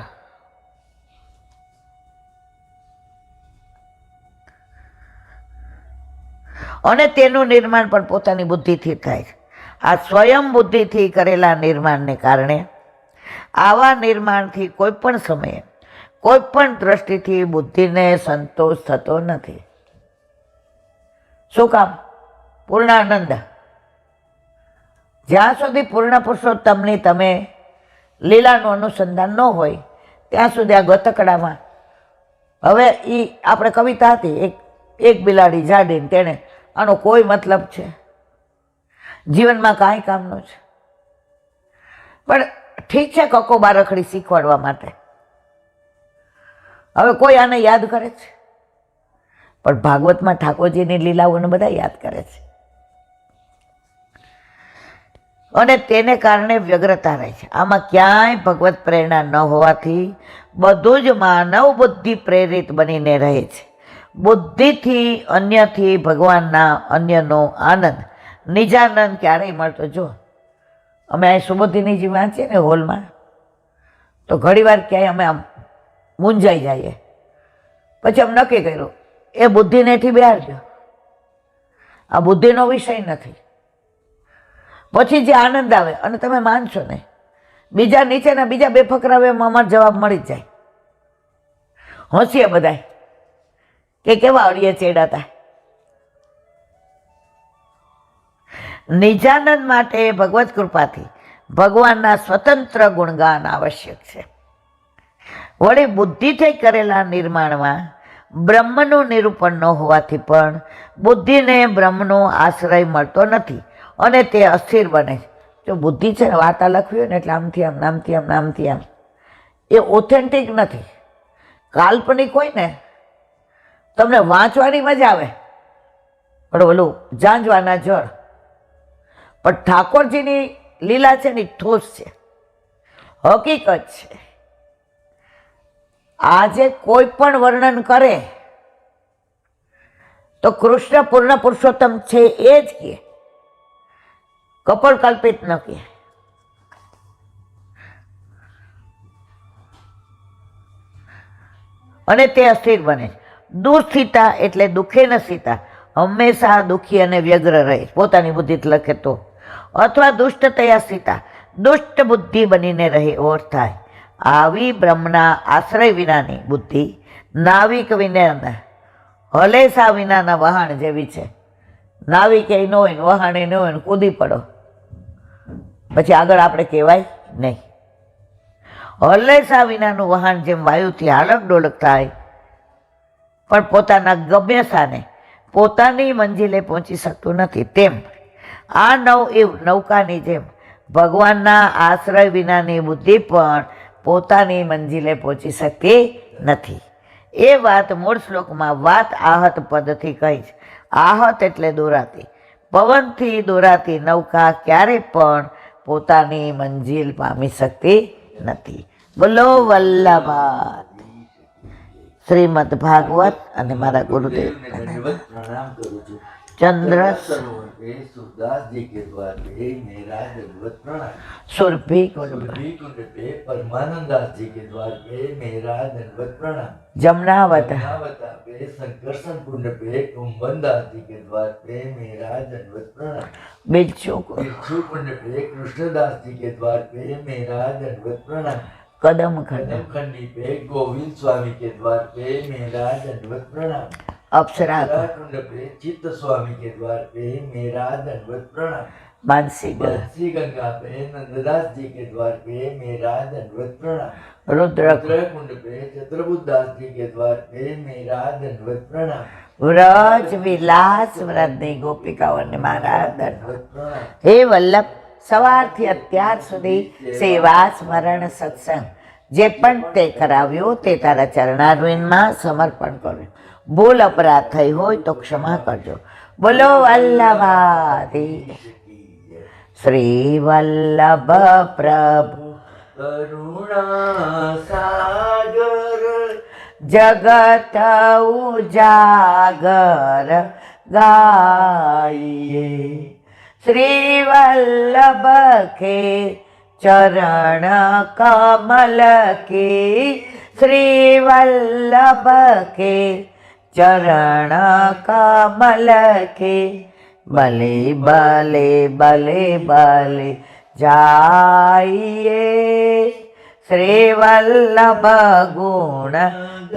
અને તેનું નિર્માણ પણ પોતાની બુદ્ધિથી થાય છે. આ સ્વયં બુદ્ધિથી કરેલા નિર્માણને કારણે આવા નિર્માણથી કોઈ પણ સમયે કોઈ પણ દ્રષ્ટિથી બુદ્ધિને સંતોષ થતો નથી. શું કામ? પૂર્ણાનંદ. જ્યાં સુધી પૂર્ણ પુરુષોત્તમની તમે લીલાનું અનુસંધાન ન હોય ત્યાં સુધી આ ગતકડામાં હવે એ આપણે કવિતા હતી, એક બિલાડી જાડીને તેણે આનો કોઈ મતલબ છે? જીવનમાં કાંઈ કામનું છે? પણ ઠીક છે, કકોબા રખડી શીખવાડવા માટે. હવે કોઈ આને યાદ કરે છે? પણ ભાગવતમાં ઠાકોરજીની લીલાઓને બધા યાદ કરે છે અને તેને કારણે વ્યગ્રતા રહે છે. આમાં ક્યાંય ભગવત પ્રેરણા ન હોવાથી બધું જ માનવ બુદ્ધિ પ્રેરિત બનીને રહે છે. બુદ્ધિથી અન્યથી ભગવાનના અન્યનો આનંદ નિજાનંદ ક્યારેય મળતો. જો અમે અહીં સુબોધિનીજી વાંચીએ ને હોલમાં, તો ઘણીવાર ક્યાંય અમે આમ મૂંઝાઈ જઈએ. પછી અમે નક્કી કર્યું એ બુદ્ધિને એથી બેહાડજો, આ બુદ્ધિનો વિષય નથી. પછી જે આનંદ આવે, અને તમે માનશો ને, બીજા નીચેના બીજા બે ફકરાવે એમાં અમારો જવાબ મળી જ જાય. હોંશીએ બધાય કે કેવા અડીએ ચેડાતા. નિજાનંદ માટે ભગવત કૃપાથી ભગવાનના સ્વતંત્ર ગુણગાન આવશ્યક છે. વળી બુદ્ધિથી કરેલા નિર્માણમાં બ્રહ્મનું નિરૂપણ ન હોવાથી પણ બુદ્ધિને બ્રહ્મનો આશ્રય મળતો નથી અને તે અસ્થિર બને છે. જો બુદ્ધિ છે ને વાર્તા લખવી હોય ને એટલે આમથી આમ, નામથી આમ, નામથી આમ, એ ઓથેન્ટિક નથી, કાલ્પનિક હોય ને તમને વાંચવાની મજા આવે, પણ ઓલું જાંજવાના જળ. પણ ઠાકોરજીની લીલા છે ને ઠોસ છે, હકીકત છે. આજે કોઈ પણ વર્ણન કરે તો કૃષ્ણ પૂર્ણ પુરુષોત્તમ છે એ જ કહે, કપોળ કલ્પિત ન કહે. અને તે અસ્થિર બને. દુઃસ્થિતા એટલે દુઃખે ન સ્થિતા, હંમેશા દુઃખી અને વ્યગ્ર રહે પોતાની બુદ્ધિ લખે તો, અથવા દુષ્ટતયા સ્થિતા, દુષ્ટ બુદ્ધિ બનીને રહે ઓર થાય. આવી બ્રહ્મના આશ્રય વિનાની બુદ્ધિ નાવિક વિના હલેસા વિનાના વહાણ જેવી છે. નાવિક એ ન હોય, વહાણ એ ન હોય, કૂદી પડો પછી આગળ આપણે કહેવાય નહીં. હલેસા વિનાનું વહાણ જેમ વાયુથી હાલક ડોલક થાય પણ પોતાના ગમ્યસ્થાને પોતાની મંજિલે પહોંચી શકતું નથી, તેમ આ નૌકાની જેમ ભગવાનના આશ્રય વિનાની બુદ્ધિ પણ પોતાની મંજિલે પહોંચી શકતી નથી. એ વાત મૂળ શ્લોકમાં વાત આહત પદથી કહી છે. આહત એટલે દોરાતી, પવનથી દોરાતી નૌકા ક્યારે પણ પોતાની મંજિલ પામી શકતી નથી. બોલો વલ્લભા શ્રીમદ ભાગવત. અને મારા ગુરુદેવ प्रणाम करूँ છું. चंद्र सरोवर पे सूरदास जी के द्वार पे मेरा दंडवत प्रणाम. सुरभि सुरभि कुंड पे परमानंदास जी के द्वार पे मेरा दंडवत प्रणाम. जमनावत जमनावता पे संकर्षण कुंड पे कुंभनदास जी के द्वार पे मेरा दंडवत प्रणाम. बिच्छू बिच्छू कुंड पे कृष्णदास जी के द्वार पे मेरा दंडवत प्रणाम. कदम खंड कदम खंडी पे गोविंद स्वामी के द्वार पे मेरा दंडवत प्रणाम. अप्सरा कुंड पे चित्त स्वामी के द्वार पे मेरा दंडवत प्रणाम. मानसी बंसी गंगा पे नंददास जी के द्वार पे मेरा दंडवत प्रणाम. रुद्र कुंड पे चतुर्बुदास जी के द्वार पे मेरा दंडवत प्रणाम. व्रज विलास व्रतની ગોપિકાઓને મારા દંડ. दंडवत प्रणाम. હે વલ્લભ, સવારથી અત્યાર સુધી સેવા સ્મરણ સત્સંગ જે પણ તે કરાવ્યું તે તારા ચરણારવિંદમાં સમર્પણ કર્યું. ભૂલ અપરાધ થઈ હોય તો ક્ષમા કરજો. બોલો વલ્લભાધી શ્રી વલ્લભ પ્રભુ करुणा सागर જગત ઉજાગર ગાઈએ. શ્રી વલ્લભ કે ચરણ કમલ કે, શ્રી વલ્લભ કે ચરણ કમલ કે બલે બલે બલે બલે જાઈએ શ્રી વલ્લભ ગુણ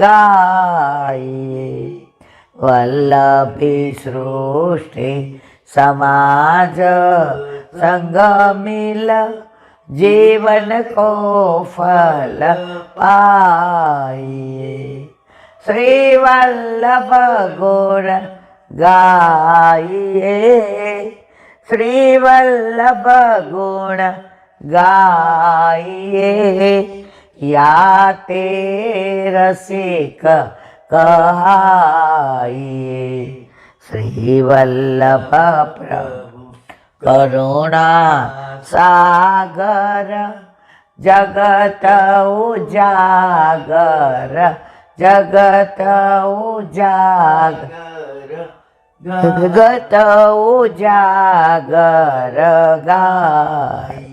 ગાઈએ વલ્લભી સૃષ્ટિ समाज संग मिल जीवन को फल पाइए श्री वल्लभ गुण गाइए श्री वल्लभ गुण गाइए या ते रसिक कहाइए श्री वल्लभ प्रभु करुणा सागर जगत उजागर जगत उजागर जगत उजागर गाय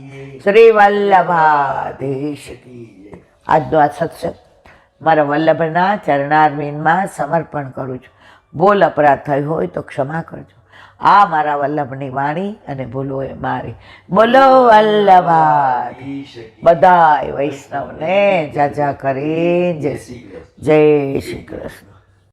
श्री वल्लभाधीश की जय। આજનો આ સત્સંગ મારા વલ્લભના ચરણારવિંદમાં સમર્પણ કરું છું. બોલ અપરાધ થયો હોય તો ક્ષમા કરજો. આ મારા વલ્લભની વાણી અને ભૂલો એ મારી. બોલો વલ્લભાધીશ. બધાય વૈષ્ણવને જાજા કરી જય શ્રી કૃષ્ણ.